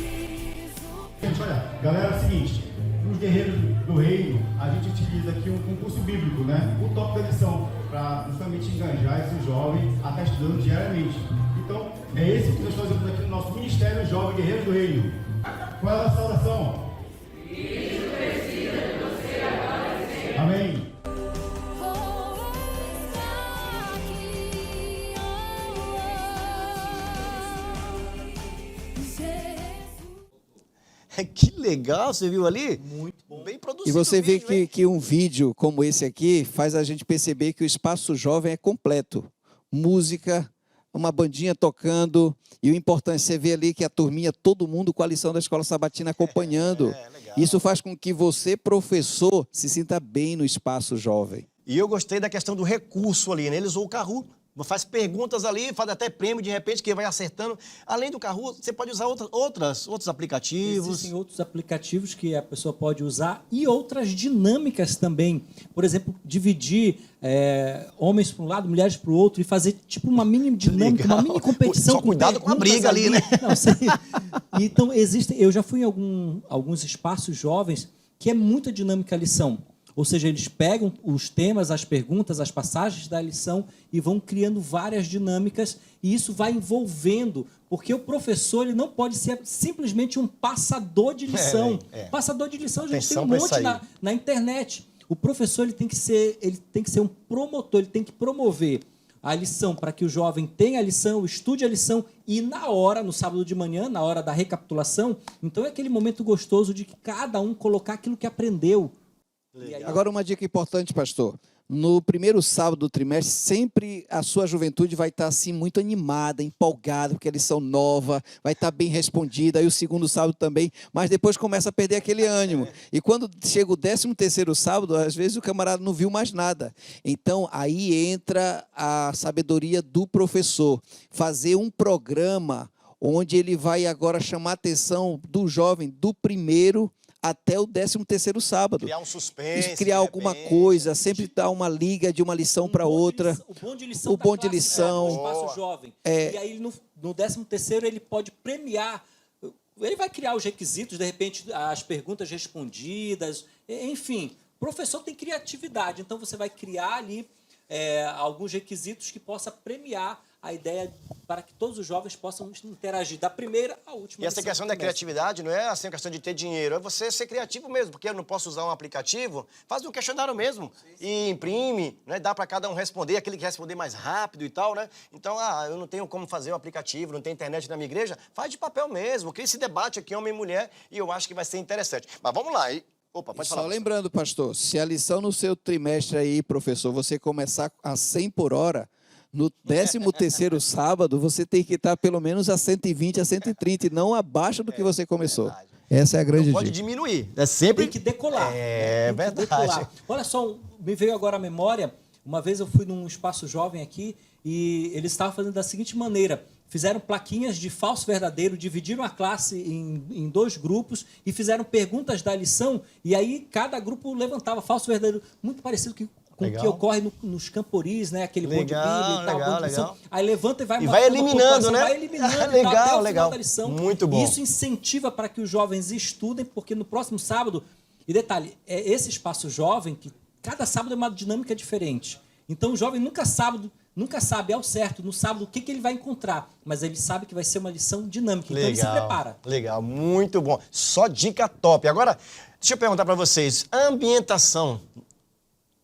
Gente, olha, galera, é o seguinte, para os guerreiros do reino, a gente utiliza aqui um concurso bíblico, né? O tópico da lição, para justamente engajar esse jovem a estar estudando diariamente. Então, é esse que nós fazemos aqui no nosso Ministério Jovem Guerreiros do Reino. Qual é a nossa oração? Isso precisa de você agora e sempre. Amém. Que legal, você viu ali? Muito bom. Bem produzido. E você o vê vídeo, hein? que um vídeo como esse aqui faz a gente perceber que o Espaço Jovem é completo. Música, uma bandinha tocando, e o importante, você vê ali que a turminha, todo mundo com a lição da Escola Sabatina acompanhando. Legal. Isso faz com que você, professor, se sinta bem no Espaço Jovem. E eu gostei da questão do recurso ali, né? Ele usou o Kahoot, faz perguntas ali, faz até prêmio de repente, que vai acertando. Além do Kahoot, você pode usar outros aplicativos. Existem outros aplicativos que a pessoa pode usar e outras dinâmicas também. Por exemplo, dividir homens para um lado, mulheres para o outro e fazer tipo uma mini dinâmica, Legal. uma mini competição. Só cuidado com a perguntas briga ali, né? Não, então, eu já fui em alguns espaços jovens que é muita dinâmica a lição. Ou seja, eles pegam os temas, as perguntas, as passagens da lição e vão criando várias dinâmicas e isso vai envolvendo, porque o professor ele não pode ser simplesmente um passador de lição. Passador de lição a gente tem um monte na internet. O professor ele tem que ser um promotor, ele tem que promover a lição para que o jovem tenha a lição, estude a lição e na hora, no sábado de manhã, na hora da recapitulação, então é aquele momento gostoso de que cada um colocar aquilo que aprendeu. Agora, uma dica importante, pastor. No primeiro sábado do trimestre, sempre a sua juventude vai estar assim muito animada, empolgada, porque a lição nova, vai estar bem respondida, aí o segundo sábado também, mas depois começa a perder aquele ânimo. E quando chega o 13º sábado, às vezes o camarada não viu mais nada. Então, aí entra a sabedoria do professor. Fazer um programa onde ele vai agora chamar a atenção do jovem do primeiro até o 13º sábado. Criar um suspense. Criar alguma coisa, sempre dar uma liga de uma lição para outra. O bom de lição. O bom de lição. O espaço jovem. E aí, no 13º, ele pode premiar. Ele vai criar os requisitos, de repente, as perguntas respondidas. Enfim, o professor tem criatividade. Então, você vai criar ali alguns requisitos que possa premiar a ideia para que todos os jovens possam interagir da primeira à última. E essa questão da criatividade não é assim a questão de ter dinheiro, é você ser criativo mesmo, porque eu não posso usar um aplicativo, faz um questionário mesmo e imprime, né? Dá para cada um responder, aquele que responder mais rápido e tal, né? Então, eu não tenho como fazer o aplicativo, não tem internet na minha igreja, faz de papel mesmo, cria esse debate aqui, homem e mulher, e eu acho que vai ser interessante. Mas vamos lá, Opa, pode falar. Só lembrando, pastor, se a lição no seu trimestre aí, professor, você começar a 100 por hora, no 13º sábado, você tem que estar pelo menos a 120, a 130, e não abaixo do que você começou. Essa é a grande dica. Pode diminuir, é sempre... Tem que decolar. É verdade. Decolar. Olha só, me veio agora à memória, uma vez eu fui num espaço jovem aqui e eles estavam fazendo da seguinte maneira: fizeram plaquinhas de falso verdadeiro, dividiram a classe em 2 grupos e fizeram perguntas da lição, e aí cada grupo levantava falso verdadeiro, muito parecido com o que ocorre nos camporis, né? Aquele ponto de Bíblia e tal. Legal. Aí levanta e vai eliminando, né? Vai eliminando legal, até o legal. final da lição. Muito bom. E isso incentiva para que os jovens estudem, porque no próximo sábado... E detalhe, esse espaço jovem, que cada sábado é uma dinâmica diferente. Então o jovem nunca sabe ao certo, no sábado, o que ele vai encontrar. Mas ele sabe que vai ser uma lição dinâmica. Então ele se prepara. Legal, muito bom. Só dica top. Agora, deixa eu perguntar para vocês, a ambientação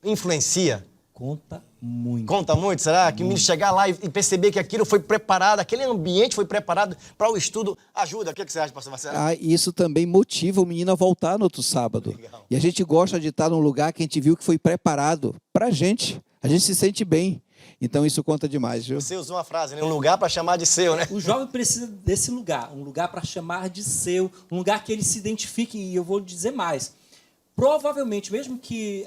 influencia conta muito. Conta muito, será? Que o menino chegar lá e perceber que aquilo foi preparado, aquele ambiente foi preparado para o estudo, ajuda. O que você acha, pastor Marcelo? Isso também motiva o menino a voltar no outro sábado. Legal. E a gente gosta de estar num lugar que a gente viu que foi preparado pra gente. A gente se sente bem. Então isso conta demais, viu? Você usou uma frase, né? Um lugar para chamar de seu, né? O jovem precisa desse lugar, um lugar para chamar de seu, um lugar que ele se identifique, e eu vou dizer mais. Provavelmente, mesmo que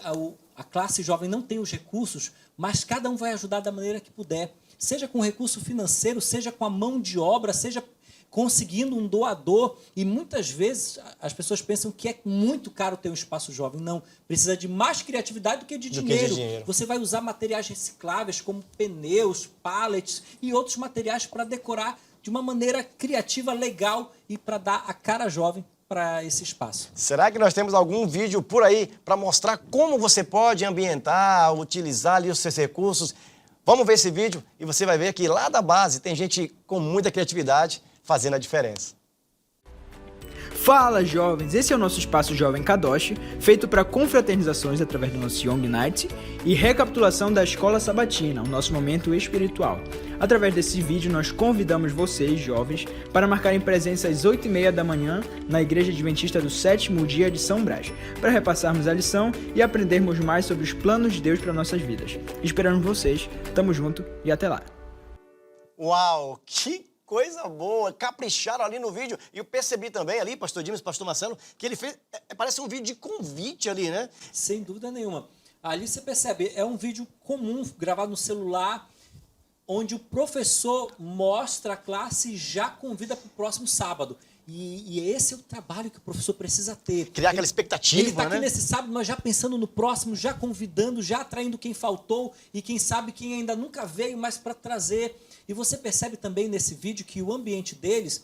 a classe jovem não tenha os recursos, mas cada um vai ajudar da maneira que puder. Seja com recurso financeiro, seja com a mão de obra, seja conseguindo um doador. E muitas vezes as pessoas pensam que é muito caro ter um espaço jovem. Não, precisa de mais criatividade do que de dinheiro. Você vai usar materiais recicláveis como pneus, pallets e outros materiais para decorar de uma maneira criativa, legal e para dar a cara jovem para esse espaço. Será que nós temos algum vídeo por aí para mostrar como você pode ambientar, utilizar ali os seus recursos? Vamos ver esse vídeo e você vai ver que lá da base tem gente com muita criatividade fazendo a diferença. Fala, jovens! Esse é o nosso espaço Jovem Kadosh, feito para confraternizações através do nosso Young Night e recapitulação da Escola Sabatina, o nosso momento espiritual. Através desse vídeo, nós convidamos vocês, jovens, para marcarem presença às 8h30 da manhã na Igreja Adventista do 7º Dia de São Brás, para repassarmos a lição e aprendermos mais sobre os planos de Deus para nossas vidas. Esperamos vocês, tamo junto e até lá! Uau, que coisa boa, capricharam ali no vídeo. E eu percebi também ali, pastor Dimas, pastor Marcelo, que ele fez, parece um vídeo de convite ali, né? Sem dúvida nenhuma. Ali você percebe, é um vídeo comum, gravado no celular, onde o professor mostra a classe e já convida para o próximo sábado. E esse é o trabalho que o professor precisa ter. Criar aquela expectativa, ele está aqui né? nesse sábado, mas já pensando no próximo, já convidando, já atraindo quem faltou e quem sabe quem ainda nunca veio, mas para trazer. E você percebe também nesse vídeo que o ambiente deles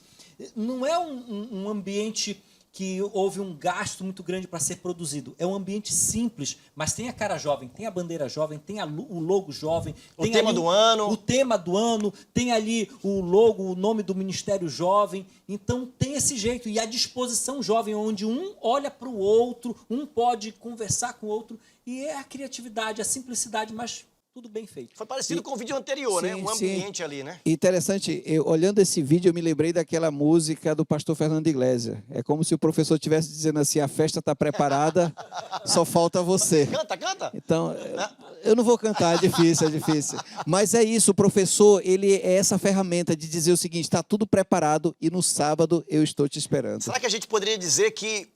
não é um ambiente que houve um gasto muito grande para ser produzido. É um ambiente simples, mas tem a cara jovem, tem a bandeira jovem, tem o logo jovem. O tema do ano. O tema do ano, tem ali o logo, o nome do Ministério Jovem. Então tem esse jeito. E a disposição jovem, onde um olha para o outro, um pode conversar com o outro. E é a criatividade, a simplicidade, mas tudo bem feito. Foi parecido com o vídeo anterior, né? Um ambiente ali, né? Interessante, olhando esse vídeo, eu me lembrei daquela música do pastor Fernando Iglesias. É como se o professor estivesse dizendo assim, a festa está preparada, só falta você. Canta, canta! Então, eu não vou cantar, é difícil, é difícil. Mas é isso, o professor, ele é essa ferramenta de dizer o seguinte, está tudo preparado e no sábado eu estou te esperando. Será que a gente poderia dizer que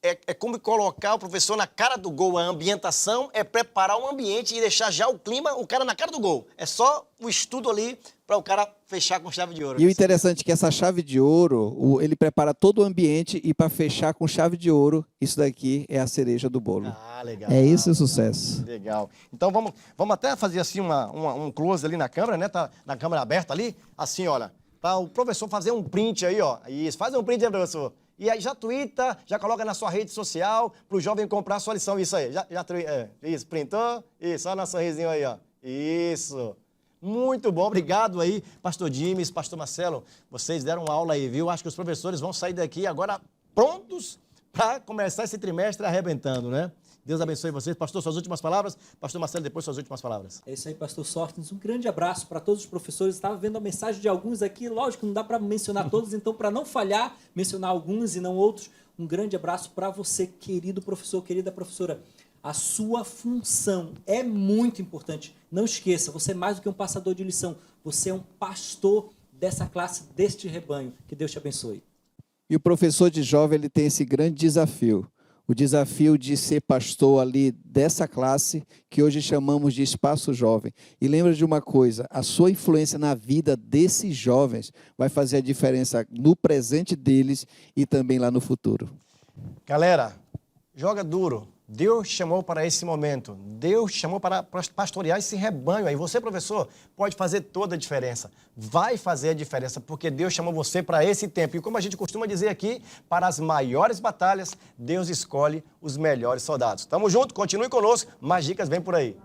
é como colocar o professor na cara do gol? A ambientação é preparar um ambiente e deixar já o clima, o cara na cara do gol. É só o estudo ali para o cara fechar com chave de ouro. E o interessante é que essa chave de ouro, ele prepara todo o ambiente e para fechar com chave de ouro, isso daqui é a cereja do bolo. Ah, legal. É isso o sucesso. Legal. Então vamos até fazer assim um close ali na câmera, né? Tá na câmera aberta ali, assim, olha. Para o professor fazer um print aí, ó. Isso, faz um print aí, professor. E aí já twitta, já coloca na sua rede social para o jovem comprar a sua lição. Isso aí, isso, printou? Isso, olha nosso sorrisinho aí, ó. Isso. Muito bom, obrigado aí, pastor Dimes, pastor Marcelo. Vocês deram aula aí, viu? Acho que os professores vão sair daqui agora prontos para começar esse trimestre arrebentando, né? Deus abençoe vocês. Pastor, suas últimas palavras. Pastor Marcelo, depois suas últimas palavras. É isso aí, pastor Sortens. Um grande abraço para todos os professores. Estava vendo a mensagem de alguns aqui. Lógico, não dá para mencionar todos, então, para não falhar, mencionar alguns e não outros, um grande abraço para você, querido professor, querida professora. A sua função é muito importante. Não esqueça, você é mais do que um passador de lição. Você é um pastor dessa classe, deste rebanho. Que Deus te abençoe. E o professor de jovem, ele tem esse grande desafio. O desafio de ser pastor ali dessa classe, que hoje chamamos de Espaço Jovem. E lembra de uma coisa, a sua influência na vida desses jovens vai fazer a diferença no presente deles e também lá no futuro. Galera, joga duro. Deus chamou para esse momento. Deus chamou para pastorear esse rebanho aí. Você, professor, pode fazer toda a diferença. Vai fazer a diferença, porque Deus chamou você para esse tempo. E como a gente costuma dizer aqui, para as maiores batalhas, Deus escolhe os melhores soldados. Tamo junto, continue conosco. Mais dicas vem por aí.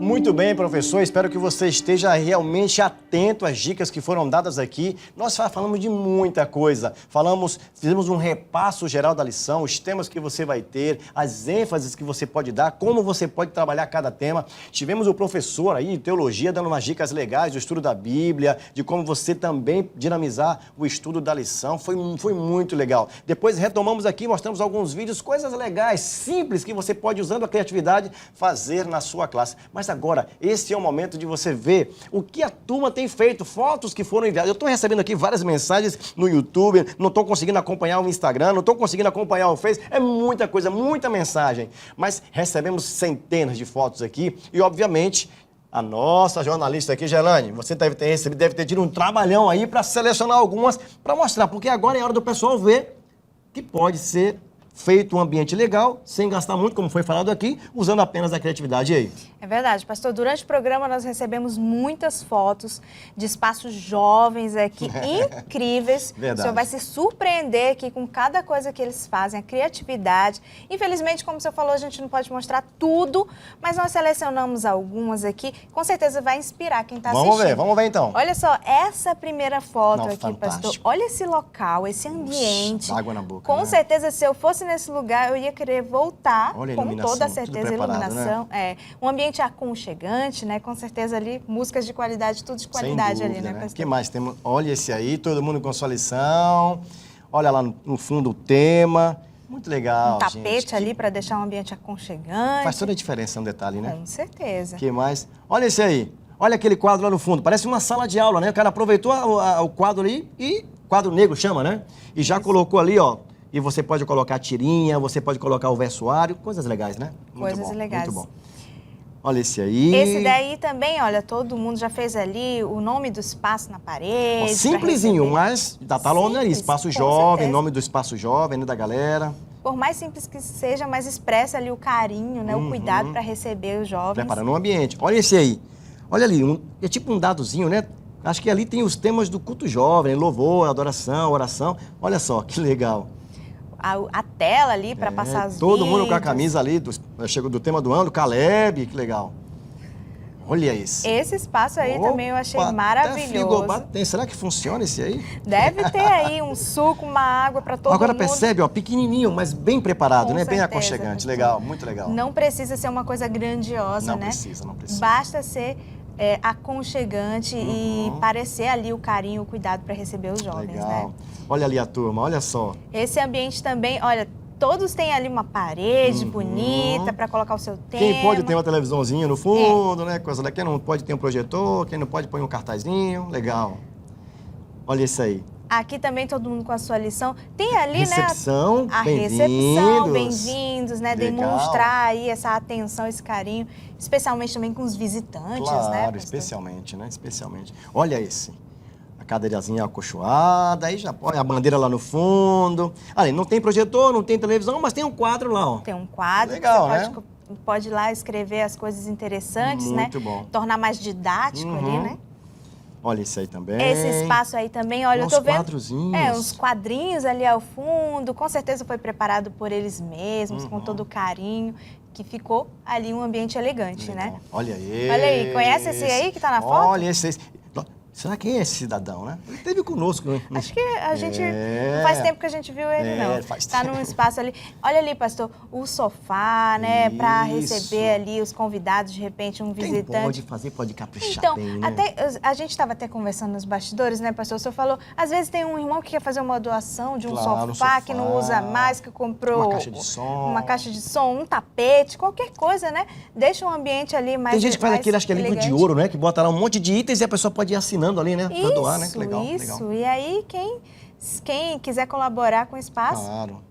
Muito bem, professor. Espero que você esteja realmente atento às dicas que foram dadas aqui. Nós falamos de muita coisa. Fizemos um repasso geral da lição, os temas que você vai ter, as ênfases que você pode dar, como você pode trabalhar cada tema. Tivemos o professor aí de teologia dando umas dicas legais do estudo da Bíblia, de como você também dinamizar o estudo da lição. Foi muito legal. Depois retomamos aqui, mostramos alguns vídeos, coisas legais, simples, que você pode, usando a criatividade, fazer na sua classe. Mas agora, esse é o momento de você ver o que a turma tem feito, fotos que foram enviadas. Eu estou recebendo aqui várias mensagens no YouTube, não estou conseguindo acompanhar o Instagram, não estou conseguindo acompanhar o Face. É muita coisa, muita mensagem. Mas recebemos centenas de fotos aqui e, obviamente, a nossa jornalista aqui, Gelane, você deve ter tido um trabalhão aí para selecionar algumas, para mostrar, porque agora é hora do pessoal ver que pode ser feito um ambiente legal, sem gastar muito, como foi falado aqui, usando apenas a criatividade. E aí? É verdade, pastor. Durante o programa nós recebemos muitas fotos de espaços jovens aqui, incríveis. Verdade. O senhor vai se surpreender aqui com cada coisa que eles fazem, a criatividade. Infelizmente, como o senhor falou, a gente não pode mostrar tudo, mas nós selecionamos algumas aqui. Com certeza vai inspirar quem está assistindo. Vamos ver então. Olha só, essa primeira foto Não, aqui, fantástico. pastor. Olha esse local, esse ambiente. Dá água na boca, Com né? certeza, se eu fosse nesse lugar, eu ia querer voltar. Olha a Com iluminação, toda tudo certeza, preparado, iluminação. É, um ambiente aconchegante, né? Com certeza ali, músicas de qualidade, tudo de qualidade Sem dúvida, ali, né, O pastor? que mais temos? Olha esse aí, todo mundo com sua lição. Olha lá no fundo o tema. Muito legal, Um tapete gente. ali para deixar um ambiente aconchegante. Faz toda a diferença no detalhe, né? Com certeza. O que mais? Olha esse aí. Olha aquele quadro lá no fundo. Parece uma sala de aula, né? O cara aproveitou o quadro ali e... Quadro negro chama, né? E já colocou ali, ó. E você pode colocar tirinha, você pode colocar o versuário.Ões legais, né? Muito Coisas bom, legais. Muito bom. Olha esse aí. Esse daí também, olha, todo mundo já fez ali o nome do espaço na Ó, parede. pra simplesinho, receber. mas tá lá ali. Simples, Espaço com jovem, certeza. nome do espaço jovem, né, da galera. Por mais simples que seja, mas expressa ali o carinho, né? O cuidado para receber os jovens. Preparando o ambiente. Olha esse aí. Olha ali, é tipo um dadozinho, né? Acho que ali tem os temas do culto jovem, louvor, adoração, oração. Olha só, que legal. A tela ali para passar as Todo mundo com a vídeos. camisa ali, chegou do tema do ano, Caleb, que legal. Olha esse. Esse espaço aí também eu achei Opa, até maravilhoso. frigobar tem. Será que funciona esse aí? Deve ter aí um suco, uma água para todo Agora mundo. percebe, ó, pequenininho, mas bem preparado, Com né? Bem certeza, aconchegante. pastor. Legal, muito legal. Não precisa ser uma coisa grandiosa, Não né? precisa, não precisa. Basta ser aconchegante e parecer ali o carinho, o cuidado para receber os jovens, Legal. né? Olha ali a turma, olha só. Esse ambiente também, olha, todos têm ali uma parede bonita para colocar o seu tema. Quem pode ter uma televisãozinha no fundo, né? Coisa daqui, quem não pode ter um projetor, quem não pode põe um cartazinho. Legal. Olha isso aí. Aqui também todo mundo com a sua lição. Tem ali, Recepção, né? A bem-vindos. recepção, bem-vindos, né? Legal. Demonstrar aí essa atenção, esse carinho, especialmente também com os visitantes, Claro, né? pastor? especialmente, né? Especialmente. Olha esse. A cadeirazinha acolchoada, aí já põe a bandeira lá no fundo. Ali, não tem projetor, não tem televisão, mas tem um quadro lá, ó. Tem um quadro Legal, que você né? pode ir lá escrever as coisas interessantes, Muito né? bom. Tornar mais didático ali, né? Olha esse aí também. Esse espaço aí também, olha, Uns eu tô vendo. quadrozinhos. Uns quadrinhos ali ao fundo. Com certeza foi preparado por eles mesmos, com todo o carinho, que ficou ali um ambiente elegante, né? Legal. Olha aí. Olha aí, conhece esse aí que tá na foto? Olha esse. Será que é esse cidadão, né? Ele esteve conosco, né? Acho que a gente. Não faz tempo que a gente viu ele, não. faz Tá tempo. num espaço ali. Olha ali, pastor, o sofá, né? Pra Isso. receber ali os convidados, de repente, um Quem visitante. pode fazer, pode caprichar Então, bem, né? até, a gente estava até conversando nos bastidores, né, pastor? O senhor falou, às vezes tem um irmão que quer fazer uma doação de um Claro, um sofá que não sofá, usa mais, que comprou uma caixa de som. uma caixa de som, um tapete, qualquer coisa, né? Deixa um ambiente ali mais Tem gente que faz mais aquele, acho que é livro de elegante. ouro, né? Que bota lá um monte de itens e a pessoa pode ir assinando ali, né? Pra doar, né? Que legal, Isso. legal. E aí, quem quiser colaborar com o espaço, Claro.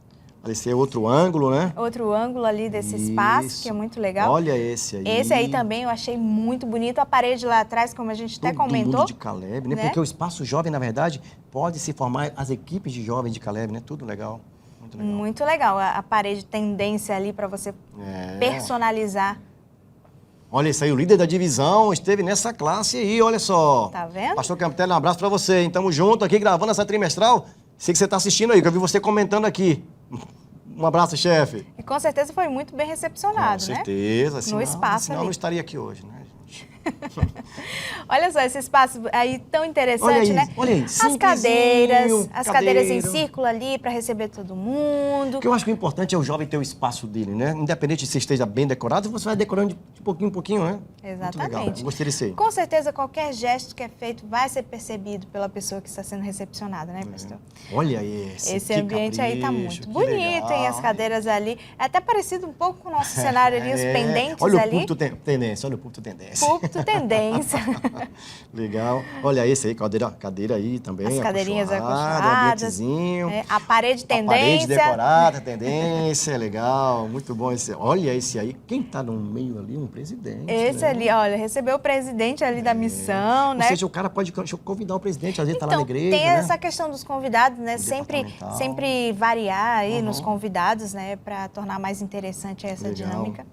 Olha, esse é outro ângulo, né? outro ângulo ali desse espaço, Isso. que é muito legal. Olha esse aí. Esse aí também eu achei muito bonito. A parede lá atrás, como a gente até Todo comentou. mundo de Caleb, né? né? Porque o espaço jovem, na verdade, pode se formar as equipes de jovens de Caleb, né? Tudo legal. Muito legal. Muito legal. A parede tendência ali para você É. personalizar. Olha isso aí, o líder da divisão esteve nessa classe aí, olha só. Tá vendo? Pastor Campitelli, um abraço pra você, hein? Tamo junto aqui gravando essa trimestral. Sei que você tá assistindo aí, que eu vi você comentando aqui. Um abraço, chefe. E com certeza foi muito bem recepcionado, Com né? certeza. No espaço senão eu ali. não estaria aqui hoje, né? Olha só esse espaço aí tão interessante, Olha aí, né? olha aí, As simplesinho, cadeiras em cadeira. círculo ali para receber todo mundo. O que eu acho que o importante é o jovem ter o espaço dele, né? Independente se esteja bem decorado, você vai decorando de pouquinho em pouquinho, né? Muito legal. Exatamente. Gostei desse aí. Com certeza, qualquer gesto que é feito vai ser percebido pela pessoa que está sendo recepcionada, né, pastor? Olha esse. Esse que ambiente aí tá capricho, muito que bonito, legal. hein? As cadeiras ali. É até parecido um pouco com o nosso cenário ali, os pendentes olha ali. O púlpito tendência, olha o púlpito tendência. Púlpito tendência. Legal. Olha esse aí, cadeira aí também. As cadeirinhas acolchoadas. Ambientezinho. A parede A tendência. parede decorada, tendência, legal. Muito bom esse. Olha esse aí. Quem tá no meio ali? Um presidente. Esse né? ali, olha, recebeu o presidente ali da missão, Ou né? seja, o cara pode convidar o presidente, às vezes tá lá na Então, igreja, tem né? essa questão dos convidados, né? O Sempre, departamental. sempre variar aí nos convidados, né? Para tornar mais interessante essa Legal. dinâmica.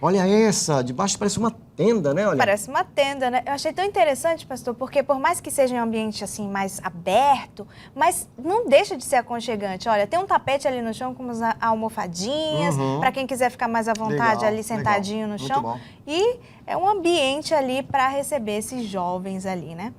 Olha essa, de baixo parece uma tenda, né? Olha. Parece uma tenda, né? Eu achei tão interessante, pastor, porque por mais que seja um ambiente assim mais aberto, mas não deixa de ser aconchegante. Olha, tem um tapete ali no chão com umas almofadinhas, para quem quiser ficar mais à vontade Legal, ali sentadinho legal. no Muito chão. bom. E é um ambiente ali para receber esses jovens ali, né?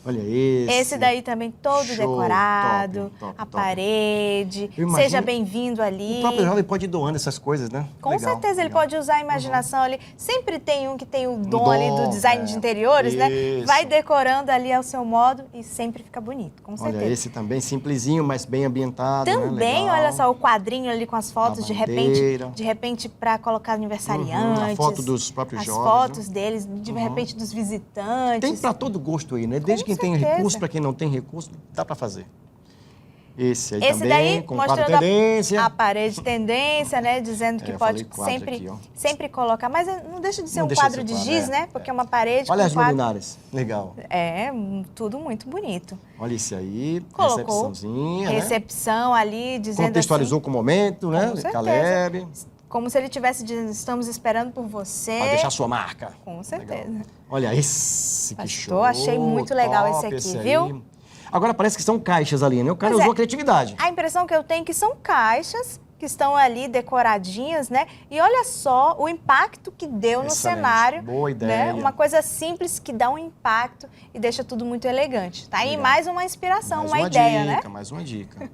Olha esse. Esse daí também todo Show, decorado, top, a top. parede. Eu imagino- Seja bem-vindo ali. O próprio jovem pode ir doando essas coisas, né? Com Legal, certeza, ele legal. pode usar a imaginação ali. Sempre tem um que tem o dom dom, ali do design é. de interiores, né? Isso. Vai decorando ali ao seu modo e sempre fica bonito, com certeza. Olha esse também, simplesinho, mas bem ambientado, né? Também, Legal. olha só, o quadrinho ali com as fotos, A de bandeira. repente para colocar aniversariantes. A foto dos próprios as jovens, fotos né? deles, de repente dos visitantes. Tem para todo gosto aí, né? Desde quem tem certeza. recurso, para quem não tem recurso, dá para fazer. Esse aí Esse também, daí, com quadro mostrando tendência. a parede tendência, né? Dizendo que eu pode falei quadro sempre, aqui, ó. sempre colocar. Mas não deixa de ser Não um deixa de quadro ser de quadro, giz, é, né? Porque é uma parede Olha com as quadro. luminárias, legal. É, tudo muito bonito. Olha esse aí, Colocou recepçãozinha, né? recepção ali, dizendo Contextualizou assim, com o momento, né? Com certeza. Caleb. como se ele tivesse dizendo, estamos esperando por você. Vai deixar sua marca. Com certeza. Legal. Olha esse, que Pastor, show. achei muito legal top esse aqui, aí. viu? Agora parece que são caixas ali, né? O cara Pois usou é. a criatividade. A impressão que eu tenho é que são caixas que estão ali decoradinhas, né? E olha só o impacto que deu no Excelente. cenário. Boa ideia. Né? Uma coisa simples que dá um impacto e deixa tudo muito elegante. Tá aí Legal. mais uma inspiração, Mais uma uma ideia, dica, né? mais uma dica.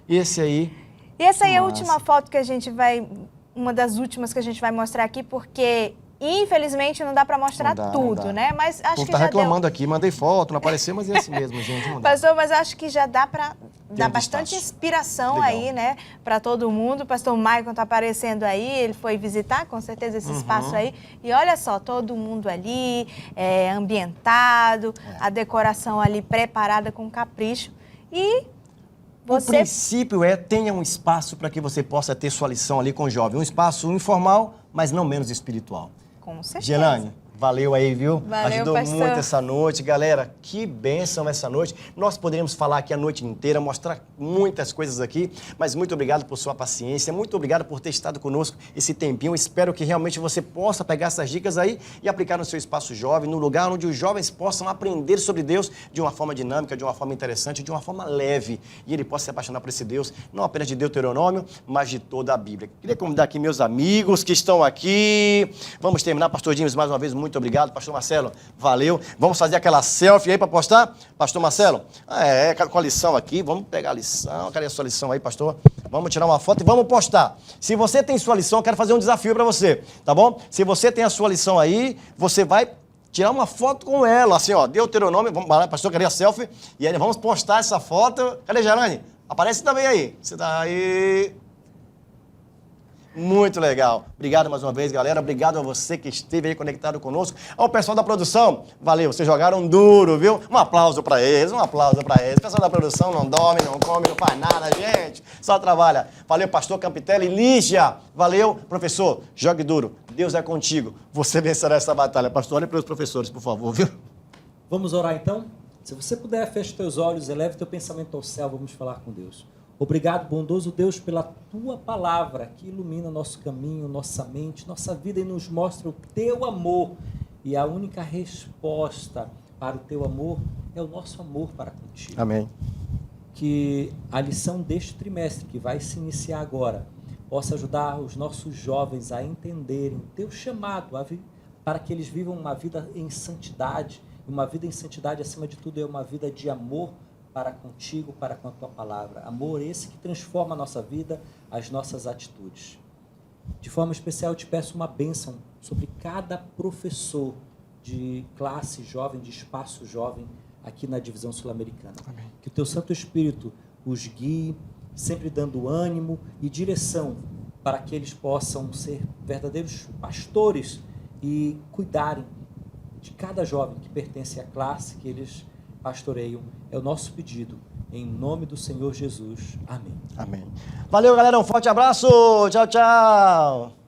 E esse aí, E essa aí é a Massa. última foto que a gente vai, uma das últimas que a gente vai mostrar aqui, porque infelizmente não dá para mostrar Não dá, tudo, não dá. né? Mas o acho povo que tá já reclamando aqui, mandei foto, não apareceu, mas é assim mesmo, gente. Não deu. dá. Pastor, mas acho que já dá para dar um bastante destaque. inspiração Legal. aí, né? Para todo mundo. O pastor Maicon tá aparecendo aí, ele foi visitar com certeza esse espaço aí. E olha só, todo mundo ali, ambientado, a decoração ali preparada com capricho. E O você princípio é tenha um espaço para que você possa ter sua lição ali com o jovem. Um espaço informal, mas não menos espiritual. com certeza. Gelane, valeu aí, viu? Valeu, Ajudou pastor. muito essa noite. Galera, que bênção essa noite. Nós poderíamos falar aqui a noite inteira, mostrar muitas coisas aqui, mas muito obrigado por sua paciência, muito obrigado por ter estado conosco esse tempinho. Espero que realmente você possa pegar essas dicas aí e aplicar no seu espaço jovem, no lugar onde os jovens possam aprender sobre Deus de uma forma dinâmica, de uma forma interessante, de uma forma leve. E ele possa se apaixonar por esse Deus, não apenas de Deuteronômio, mas de toda a Bíblia. Queria convidar aqui meus amigos que estão aqui. Vamos terminar, Pastor Dimas, mais uma vez, muito obrigado. Pastor Marcelo, valeu. Vamos fazer aquela selfie aí para postar? Pastor Marcelo, com a lição aqui, vamos pegar a lição. Cadê a sua lição aí, pastor? Vamos tirar uma foto e vamos postar. Se você tem sua lição, eu quero fazer um desafio para você, tá bom? Se você tem a sua lição aí, você vai tirar uma foto com ela, assim, ó, Deuteronômio, vamos lá, pastor, cadê a selfie? E aí vamos postar essa foto. Cadê, Gerane? Aparece também aí. Você tá aí. Muito legal. Obrigado mais uma vez, galera. Obrigado a você que esteve aí conectado conosco. Ao pessoal da produção, valeu, vocês jogaram duro, viu? Um aplauso pra eles, um aplauso pra eles. O pessoal da produção não dorme, não come, não faz nada, gente. Só trabalha. Valeu, pastor Campitelli e Lígia. Valeu, professor. Jogue duro. Deus é contigo. Você vencerá essa batalha. Pastor, olhe para os professores, por favor, viu? Vamos orar então? Se você puder, feche teus olhos, eleve teu pensamento ao céu, vamos falar com Deus. Obrigado, bondoso Deus, pela tua palavra que ilumina nosso caminho, nossa mente, nossa vida e nos mostra o teu amor. E a única resposta para o teu amor é o nosso amor para contigo. Amém. Que a lição deste trimestre, que vai se iniciar agora, possa ajudar os nossos jovens a entenderem o teu chamado, para que eles vivam uma vida em santidade. Uma vida em santidade, acima de tudo, é uma vida de amor para contigo, para com a tua palavra. Amor esse que transforma a nossa vida, as nossas atitudes. De forma especial, eu te peço uma bênção sobre cada professor de classe jovem, de espaço jovem, aqui na divisão sul-americana. Que o teu Santo Espírito os guie, sempre dando ânimo e direção para que eles possam ser verdadeiros pastores e cuidarem de cada jovem que pertence à classe que eles pastoreiam. É o nosso pedido, em nome do Senhor Jesus. Amém. Amém. Valeu, galera. Um forte abraço. Tchau, tchau.